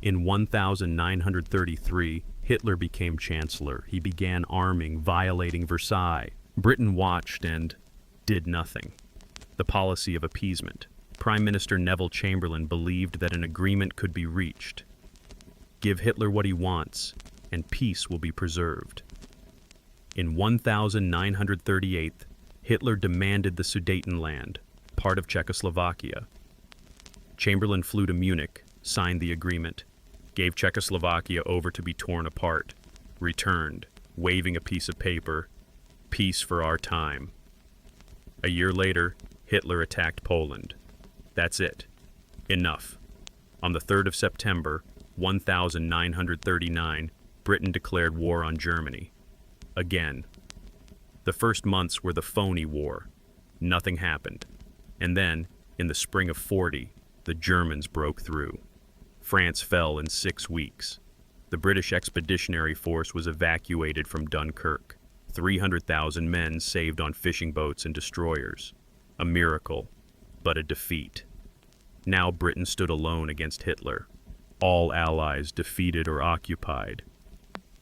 In 1933, Hitler became chancellor. He began arming, violating Versailles. Britain watched and did nothing. The policy of appeasement. Prime Minister Neville Chamberlain believed that an agreement could be reached. Give Hitler what he wants, and peace will be preserved. In 1938, Hitler demanded the Sudetenland, part of Czechoslovakia. Chamberlain flew to Munich, signed the agreement, gave Czechoslovakia over to be torn apart, returned, waving a piece of paper, "Peace for our time." A year later, Hitler attacked Poland. That's it. Enough. On the 3rd of September, 1939, Britain declared war on Germany. Again. The first months were the phony war. Nothing happened. And then, in the spring of '40, the Germans broke through. France fell in 6 weeks. The British Expeditionary Force was evacuated from Dunkirk. 300,000 men saved on fishing boats and destroyers. A miracle, but a defeat. Now Britain stood alone against Hitler. All allies defeated or occupied.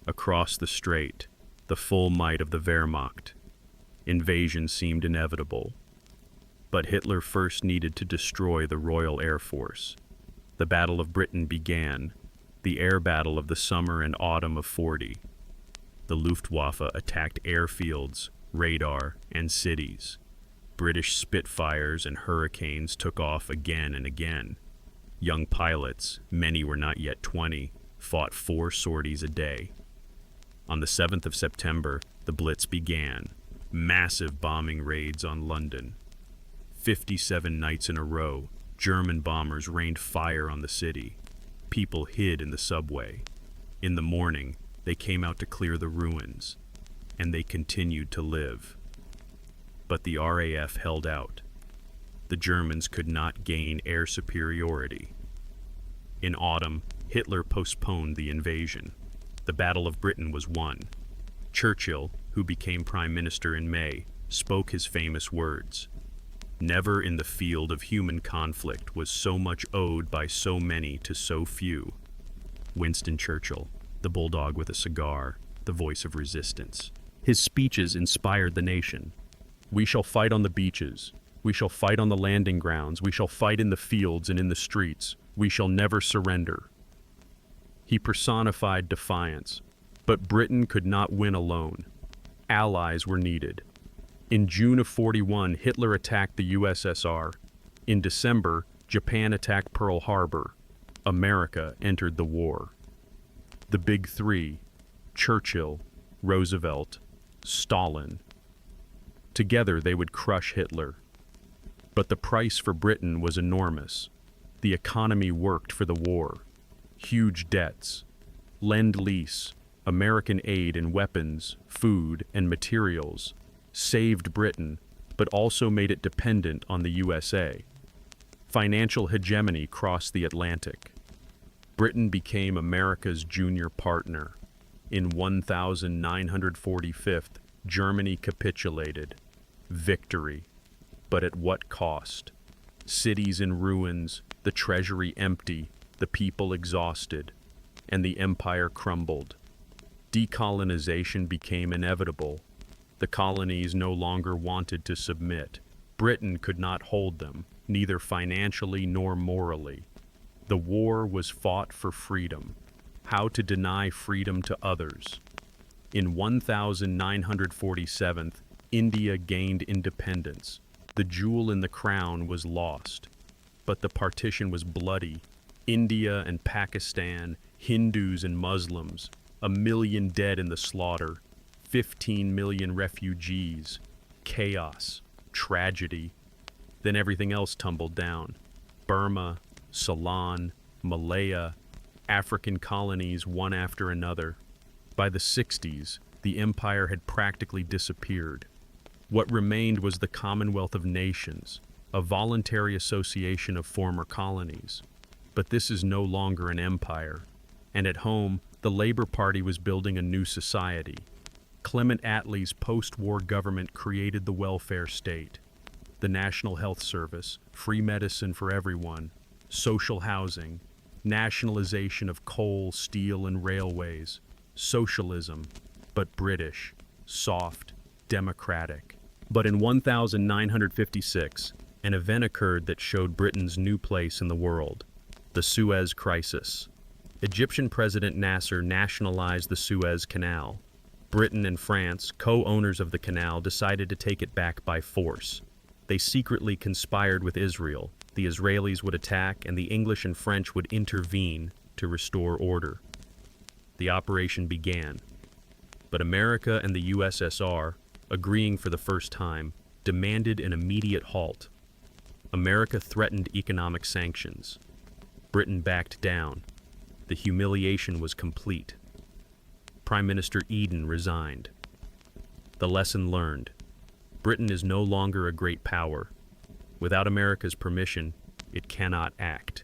Across the strait, the full might of the Wehrmacht. Invasion seemed inevitable. But Hitler first needed to destroy the Royal Air Force. The Battle of Britain began, the air battle of the summer and autumn of '40. The Luftwaffe attacked airfields, radar, and cities. British Spitfires and Hurricanes took off again and again. Young pilots, many were not yet 20, fought 4 sorties a day. On the 7th of September, the Blitz began, massive bombing raids on London. 57 nights in a row, German bombers rained fire on the city. People hid in the subway. In the morning, they came out to clear the ruins, and they continued to live. But the RAF held out. The Germans could not gain air superiority. In autumn, Hitler postponed the invasion. The Battle of Britain was won. Churchill, who became Prime Minister in May, spoke his famous words. Never in the field of human conflict was so much owed by so many to so few. Winston Churchill, the bulldog with a cigar, the voice of resistance. His speeches inspired the nation. We shall fight on the beaches. We shall fight on the landing grounds. We shall fight in the fields and in the streets. We shall never surrender. He personified defiance. But Britain could not win alone. Allies were needed. In June of '41, Hitler attacked the USSR. In December, Japan attacked Pearl Harbor. America entered the war. The Big Three, Churchill, Roosevelt, Stalin. Together they would crush Hitler. But the price for Britain was enormous. The economy worked for the war. Huge debts, Lend-Lease, American aid in weapons, food, and materials saved Britain, but also made it dependent on the USA. Financial hegemony crossed the Atlantic. Britain became America's junior partner. In 1945, Germany capitulated. Victory. But at what cost? Cities in ruins, the treasury empty, the people exhausted, and the empire crumbled. Decolonization became inevitable. The colonies no longer wanted to submit. Britain could not hold them, neither financially nor morally. The war was fought for freedom. How to deny freedom to others. In 1947, India gained independence. The jewel in the crown was lost. But the partition was bloody. India and Pakistan, Hindus and Muslims, 1 million dead in the slaughter, 15 million refugees, chaos, tragedy. Then everything else tumbled down. Burma, Ceylon, Malaya, African colonies one after another. By the 60s, the empire had practically disappeared. What remained was the Commonwealth of Nations, a voluntary association of former colonies. But this is no longer an empire. And at home, the Labour Party was building a new society. Clement Attlee's post-war government created the welfare state, the National Health Service, free medicine for everyone, social housing, nationalization of coal, steel, and railways, socialism, but British, soft, democratic. But in 1956, an event occurred that showed Britain's new place in the world, the Suez Crisis. Egyptian President Nasser nationalized the Suez Canal. Britain and France, co-owners of the canal, decided to take it back by force. They secretly conspired with Israel. The Israelis would attack, and the English and French would intervene to restore order. The operation began. But America and the USSR, agreeing for the first time, demanded an immediate halt. America threatened economic sanctions. Britain backed down. The humiliation was complete. Prime Minister Eden resigned. The lesson learned. Britain is no longer a great power. Without America's permission, it cannot act.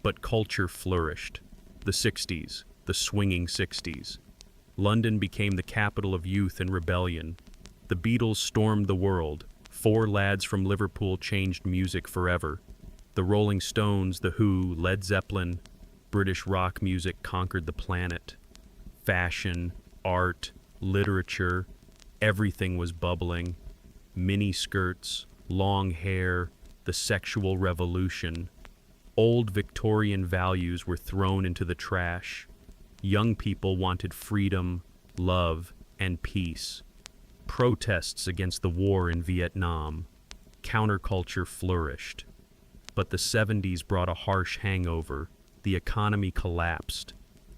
But culture flourished. The 60s, the swinging 60s. London became the capital of youth and rebellion. The Beatles stormed the world. 4 lads from Liverpool changed music forever. The Rolling Stones, The Who, Led Zeppelin, British rock music conquered the planet. Fashion, art, literature, everything was bubbling. Mini skirts, long hair, the sexual revolution. Old Victorian values were thrown into the trash. Young people wanted freedom, love, and peace. Protests against the war in Vietnam. Counterculture flourished. But the 70s brought a harsh hangover. The economy collapsed.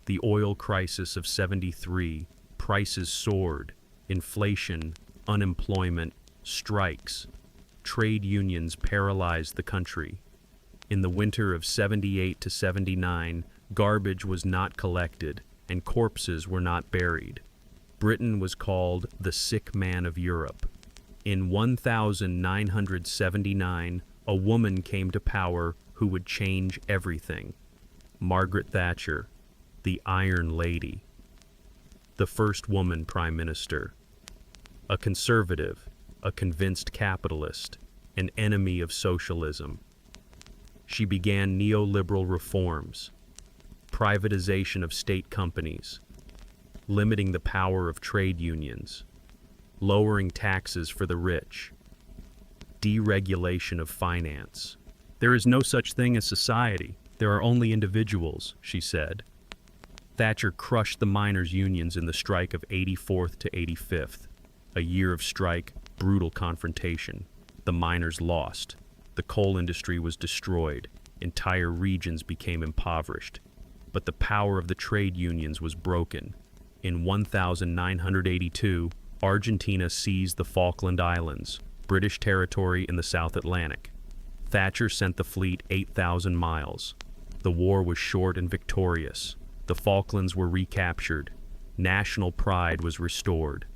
The oil crisis of '73, prices soared. Inflation, unemployment, strikes. Trade unions paralyzed the country. In the winter of '78 to '79, garbage was not collected and corpses were not buried. Britain was called the sick man of Europe. In 1979, a woman came to power who would change everything. Margaret Thatcher, the Iron Lady. The first woman prime minister. A conservative, a convinced capitalist, an enemy of socialism. She began neoliberal reforms, privatization of state companies, limiting the power of trade unions, lowering taxes for the rich, deregulation of finance. There is no such thing as society. There are only individuals, she said. Thatcher crushed the miners' unions in the strike of 84th to 85th. A year of strike, brutal confrontation. The miners lost. The coal industry was destroyed. Entire regions became impoverished. But the power of the trade unions was broken. In 1982, Argentina seized the Falkland Islands, British territory in the South Atlantic. Thatcher sent the fleet 8,000 miles. The war was short and victorious. The Falklands were recaptured. National pride was restored.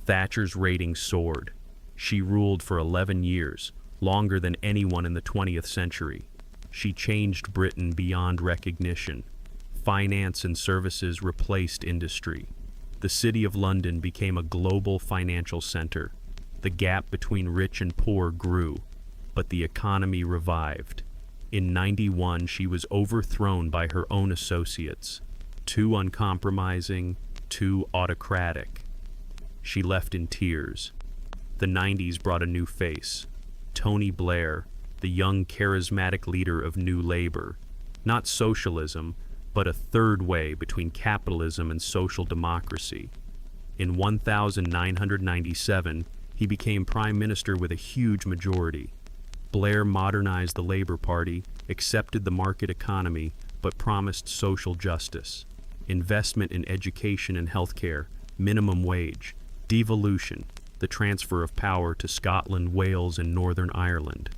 Thatcher's ratings soared. She ruled for 11 years, longer than anyone in the 20th century. She changed Britain beyond recognition. Finance and services replaced industry. The City of London became a global financial center. The gap between rich and poor grew, but the economy revived. In '91, she was overthrown by her own associates, too uncompromising, too autocratic. She left in tears. The '90s brought a new face. Tony Blair, the young charismatic leader of New Labour. Not socialism, but a third way between capitalism and social democracy. In 1997, he became prime minister with a huge majority. Blair modernized the Labour Party, accepted the market economy, but promised social justice, investment in education and healthcare, minimum wage, devolution, the transfer of power to Scotland, Wales, and Northern Ireland.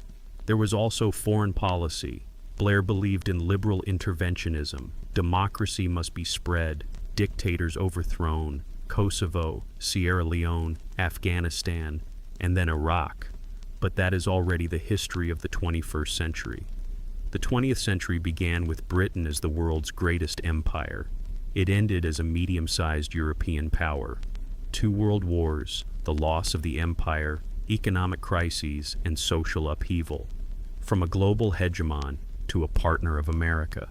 There was also foreign policy. Blair believed in liberal interventionism. Democracy must be spread, dictators overthrown, Kosovo, Sierra Leone, Afghanistan, and then Iraq. But that is already the history of the 21st century. The 20th century began with Britain as the world's greatest empire. It ended as a medium-sized European power. 2 world wars, the loss of the empire, economic crises, and social upheaval. From a global hegemon to a partner of America.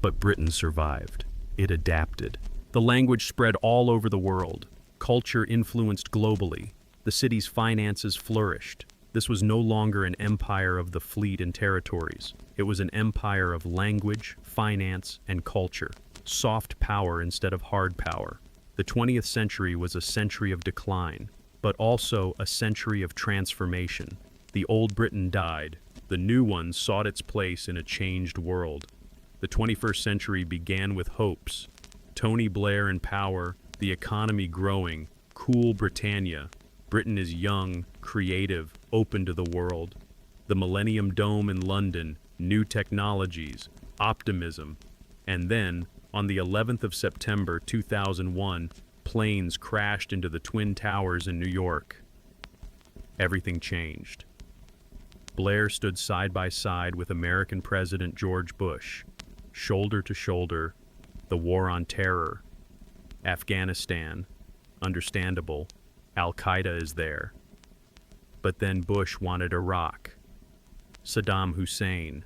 But Britain survived. It adapted. The language spread all over the world. Culture influenced globally. The city's finances flourished. This was no longer an empire of the fleet and territories. It was an empire of language, finance, and culture. Soft power instead of hard power. The 20th century was a century of decline, but also a century of transformation. The old Britain died. The new one sought its place in a changed world. The 21st century began with hopes. Tony Blair in power, the economy growing, cool Britannia. Britain is young, creative, open to the world. The Millennium Dome in London, new technologies, optimism. And then, on the 11th of September 2001, planes crashed into the Twin Towers in New York. Everything changed. Blair stood side by side with American President George Bush, shoulder to shoulder, the war on terror. Afghanistan, understandable, Al-Qaeda is there. But then Bush wanted Iraq. Saddam Hussein,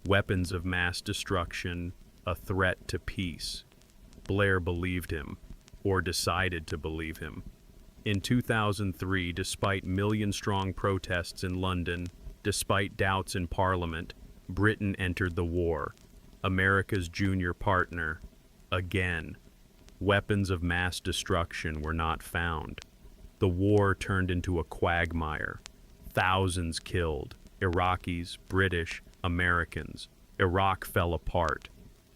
weapons of mass destruction, a threat to peace. Blair believed him, or decided to believe him. In 2003, despite million-strong protests in London, despite doubts in Parliament, Britain entered the war, America's junior partner, again. Weapons of mass destruction were not found. The war turned into a quagmire. Thousands killed, Iraqis, British, Americans. Iraq fell apart.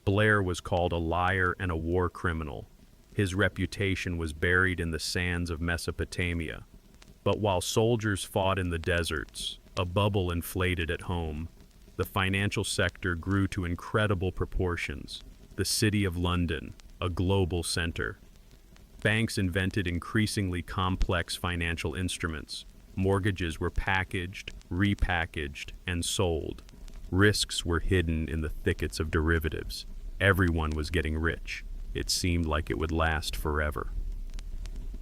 Blair was called a liar and a war criminal. His reputation was buried in the sands of Mesopotamia. But while soldiers fought in the deserts, a bubble inflated at home. The financial sector grew to incredible proportions. The City of London, a global center. Banks invented increasingly complex financial instruments. Mortgages were packaged, repackaged, and sold. Risks were hidden in the thickets of derivatives. Everyone was getting rich. It seemed like it would last forever.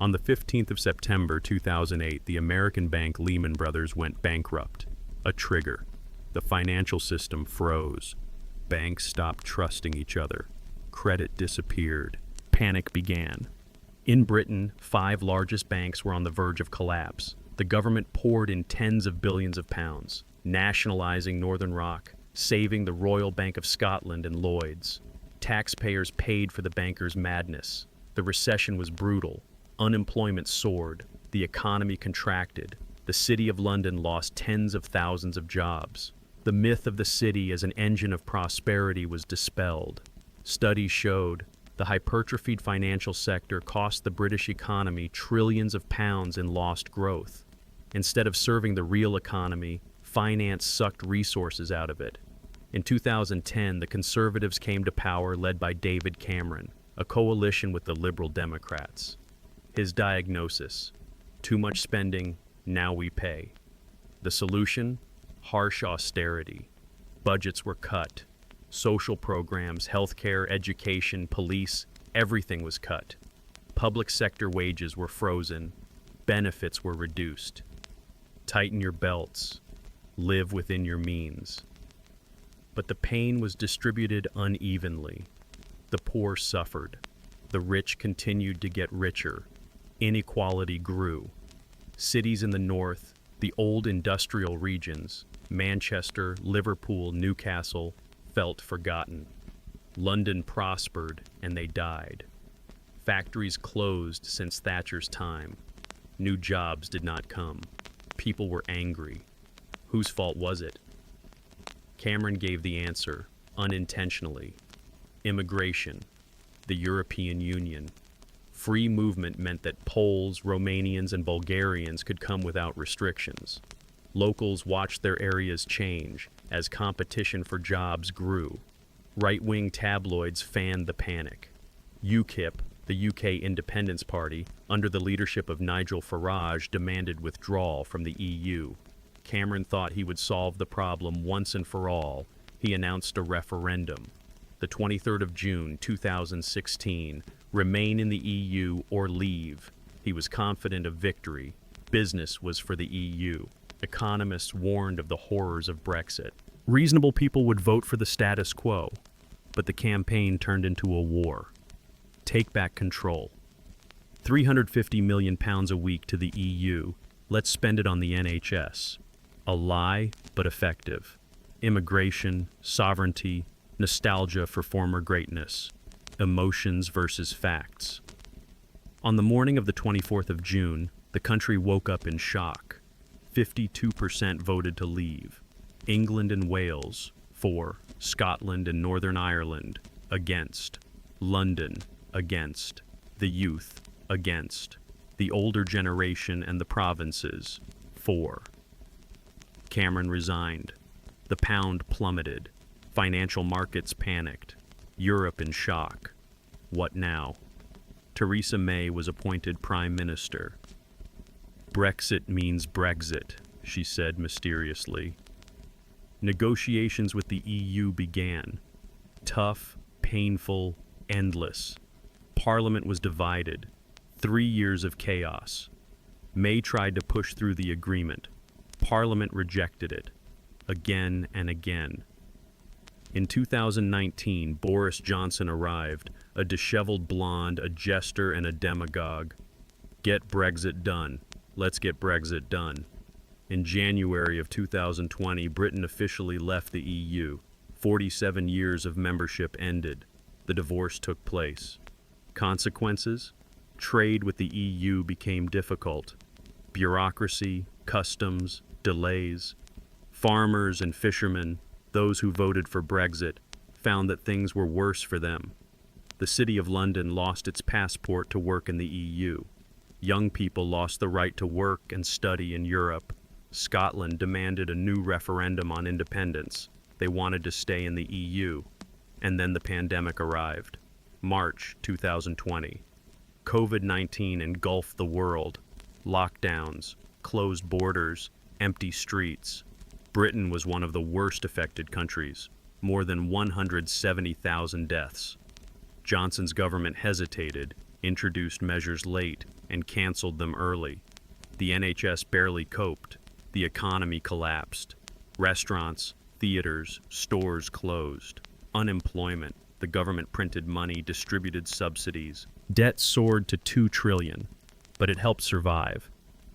On the 15th of September 2008, the American bank Lehman Brothers went bankrupt. A trigger. The financial system froze. Banks stopped trusting each other. Credit disappeared. Panic began. In Britain, 5 largest banks were on the verge of collapse. The government poured in tens of billions of pounds, nationalizing Northern Rock, saving the Royal Bank of Scotland and Lloyds. Taxpayers paid for the bankers' madness. The recession was brutal. Unemployment soared. The economy contracted. The City of London lost tens of thousands of jobs. The myth of the city as an engine of prosperity was dispelled. Studies showed the hypertrophied financial sector cost the British economy trillions of pounds in lost growth. Instead of serving the real economy, finance sucked resources out of it. In 2010, the Conservatives came to power led by David Cameron, a coalition with the Liberal Democrats. His diagnosis: too much spending, now we pay. The solution: harsh austerity. Budgets were cut. Social programs, healthcare, education, police, everything was cut. Public sector wages were frozen. Benefits were reduced. Tighten your belts. Live within your means. But the pain was distributed unevenly. The poor suffered. The rich continued to get richer. Inequality grew. Cities in the north, the old industrial regions, Manchester, Liverpool, Newcastle, felt forgotten. London prospered, and they died. Factories closed since Thatcher's time. New jobs did not come. People were angry. Whose fault was it? Cameron gave the answer, unintentionally. Immigration, the European Union, Free movement meant that Poles, Romanians, and Bulgarians could come without restrictions. Locals watched their areas change as competition for jobs grew. Right-wing tabloids fanned the panic. UKIP, the UK Independence Party, under the leadership of Nigel Farage, demanded withdrawal from the EU. Cameron thought he would solve the problem once and for all. He announced a referendum. The 23rd of June, 2016, remain in the EU or leave. He was confident of victory. Business was for the EU. Economists warned of the horrors of Brexit. Reasonable people would vote for the status quo, but the campaign turned into a war. Take back control. £350 million a week to the EU. Let's spend it on the NHS. A lie, but effective. Immigration, sovereignty, nostalgia for former greatness. Emotions versus facts. On the morning of the 24th of June, the country woke up in shock. 52% voted to leave. England and Wales, for. Scotland and Northern Ireland, against. London, against. The youth, against. The older generation and the provinces, for. Cameron resigned. The pound plummeted. Financial markets panicked. Europe in shock. What now? Theresa May was appointed Prime Minister. Brexit means Brexit, she said mysteriously. Negotiations with the EU began. Tough, painful, endless. Parliament was divided. 3 years of chaos. May tried to push through the agreement. Parliament rejected it. Again and again. In 2019, Boris Johnson arrived, a disheveled blonde, a jester, and a demagogue. Get Brexit done. Let's get Brexit done. In January of 2020, Britain officially left the EU. 47 years of membership ended. The divorce took place. Consequences? Trade with the EU became difficult. Bureaucracy, customs, delays. Farmers and fishermen, those who voted for Brexit, found that things were worse for them. The City of London lost its passport to work in the EU. Young people lost the right to work and study in Europe. Scotland demanded a new referendum on independence. They wanted to stay in the EU. And then the pandemic arrived. March 2020. COVID-19 engulfed the world. Lockdowns, closed borders, empty streets. Britain was one of the worst affected countries. More than 170,000 deaths. Johnson's government hesitated, introduced measures late, and canceled them early. The NHS barely coped. The economy collapsed. Restaurants, theaters, stores closed. Unemployment. The government printed money, distributed subsidies. Debt soared to $2 trillion, but it helped survive.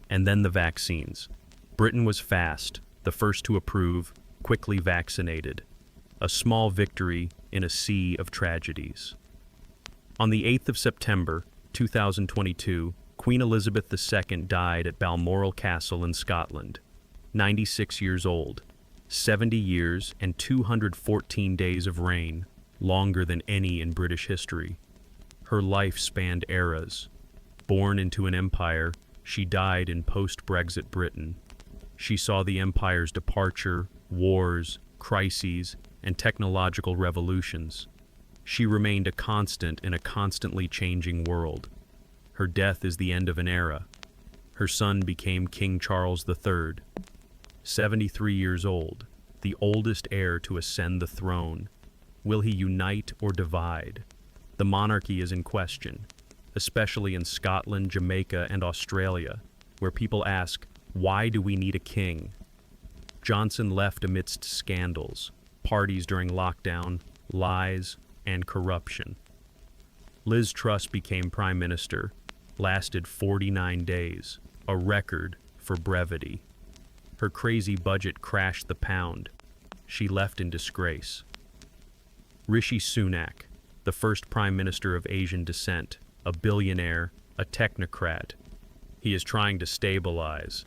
And then the vaccines. Britain was fast, the first to approve, quickly vaccinated. A small victory in a sea of tragedies. On the 8th of September, 2022, Queen Elizabeth II died at Balmoral Castle in Scotland, 96 years old, 70 years and 214 days of reign, longer than any in British history. Her life spanned eras. Born into an empire, she died in post-Brexit Britain. She saw the empire's departure, wars, crises, and technological revolutions. She remained a constant in a constantly changing world. Her death is the end of an era. Her son became King Charles III. 73 years old, the oldest heir to ascend the throne. Will he unite or divide? The monarchy is in question, especially in Scotland, Jamaica, and Australia, where people ask, why do we need a king? Johnson left amidst scandals, parties during lockdown, lies, and corruption. Liz Truss became Prime Minister, lasted 49 days, a record for brevity. Her crazy budget crashed the pound. She left in disgrace. Rishi Sunak, the first Prime Minister of Asian descent, a billionaire, a technocrat. He is trying to stabilize.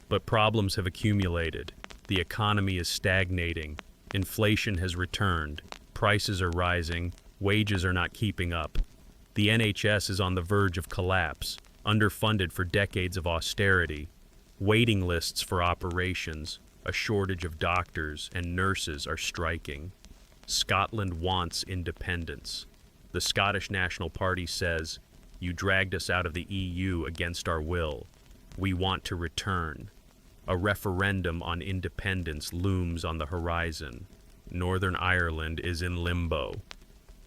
But problems have accumulated. The economy is stagnating. Inflation has returned. Prices are rising. Wages are not keeping up. The NHS is on the verge of collapse, underfunded for decades of austerity, waiting lists for operations, a shortage of doctors and nurses are striking. Scotland wants independence. The Scottish National Party says, "You dragged us out of the EU against our will. We want to return." A referendum on independence looms on the horizon. Northern Ireland is in limbo.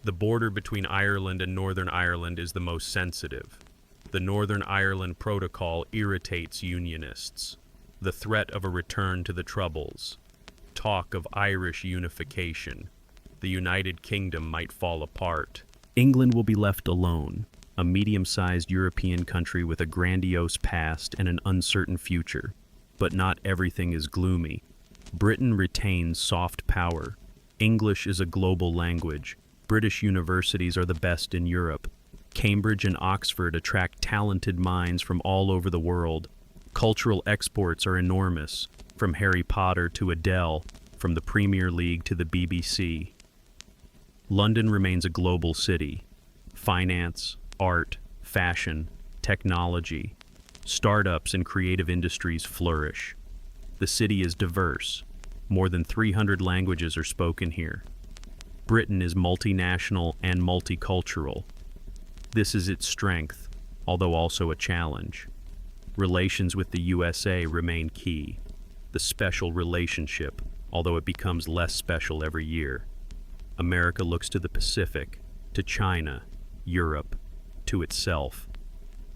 The border between Ireland and Northern Ireland is the most sensitive. The Northern Ireland Protocol irritates unionists. The threat of a return to the Troubles. Talk of Irish unification. The United Kingdom might fall apart. England will be left alone, a medium-sized European country with a grandiose past and an uncertain future. But not everything is gloomy. Britain retains soft power. English is a global language. British universities are the best in Europe. Cambridge and Oxford attract talented minds from all over the world. Cultural exports are enormous, from Harry Potter to Adele, from the Premier League to the BBC. London remains a global city. Finance, art, fashion, technology, startups and creative industries flourish. The city is diverse. More than 300 languages are spoken here. Britain is multinational and multicultural. This is its strength, although also a challenge. Relations with the USA remain key. The special relationship, although it becomes less special every year. America looks to the Pacific, to China, Europe, to itself.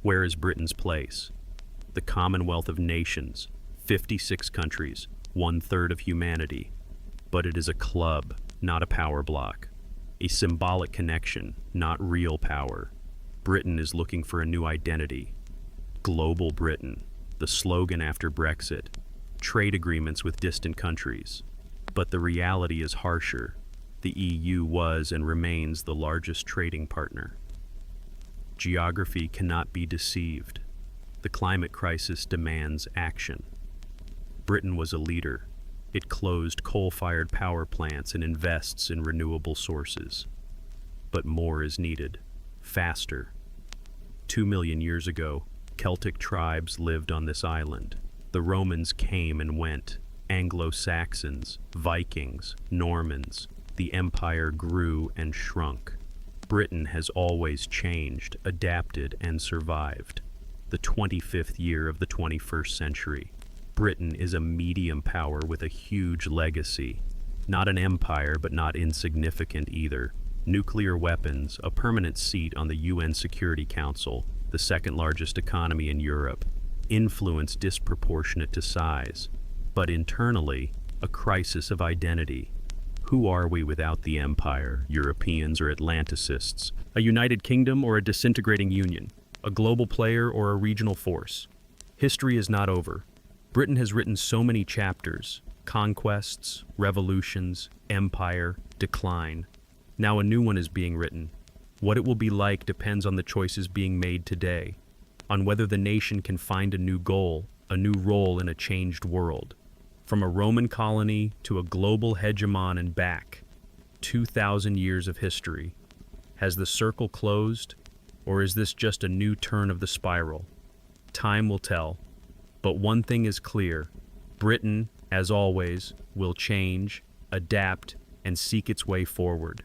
Where is Britain's place? The Commonwealth of Nations, 56 countries, 1/3 of humanity. But it is a club, not a power block. A symbolic connection, not real power. Britain is looking for a new identity. Global Britain, the slogan after Brexit. Trade agreements with distant countries. But the reality is harsher. The EU was and remains the largest trading partner. Geography cannot be deceived. The climate crisis demands action. Britain was a leader. It closed coal-fired power plants and invests in renewable sources. But more is needed. Faster. 2 million years ago, Celtic tribes lived on this island. The Romans came and went. Anglo-Saxons, Vikings, Normans. The empire grew and shrunk. Britain has always changed, adapted, and survived. The 25th year of the 21st century. Britain is a medium power with a huge legacy. Not an empire, but not insignificant either. Nuclear weapons, a permanent seat on the UN Security Council, the second largest economy in Europe. Influence disproportionate to size. But internally, a crisis of identity. Who are we without the empire, Europeans or Atlanticists? A united kingdom or a disintegrating union? A global player or a regional force? History is not over. Britain has written so many chapters: conquests, revolutions, empire, decline. Now a new one is being written. What it will be like depends on the choices being made today, on whether the nation can find a new goal, a new role in a changed world. From a Roman colony to a global hegemon and back, 2,000 years of history. Has the circle closed, or is this just a new turn of the spiral? Time will tell. But one thing is clear: Britain, as always, will change, adapt, and seek its way forward.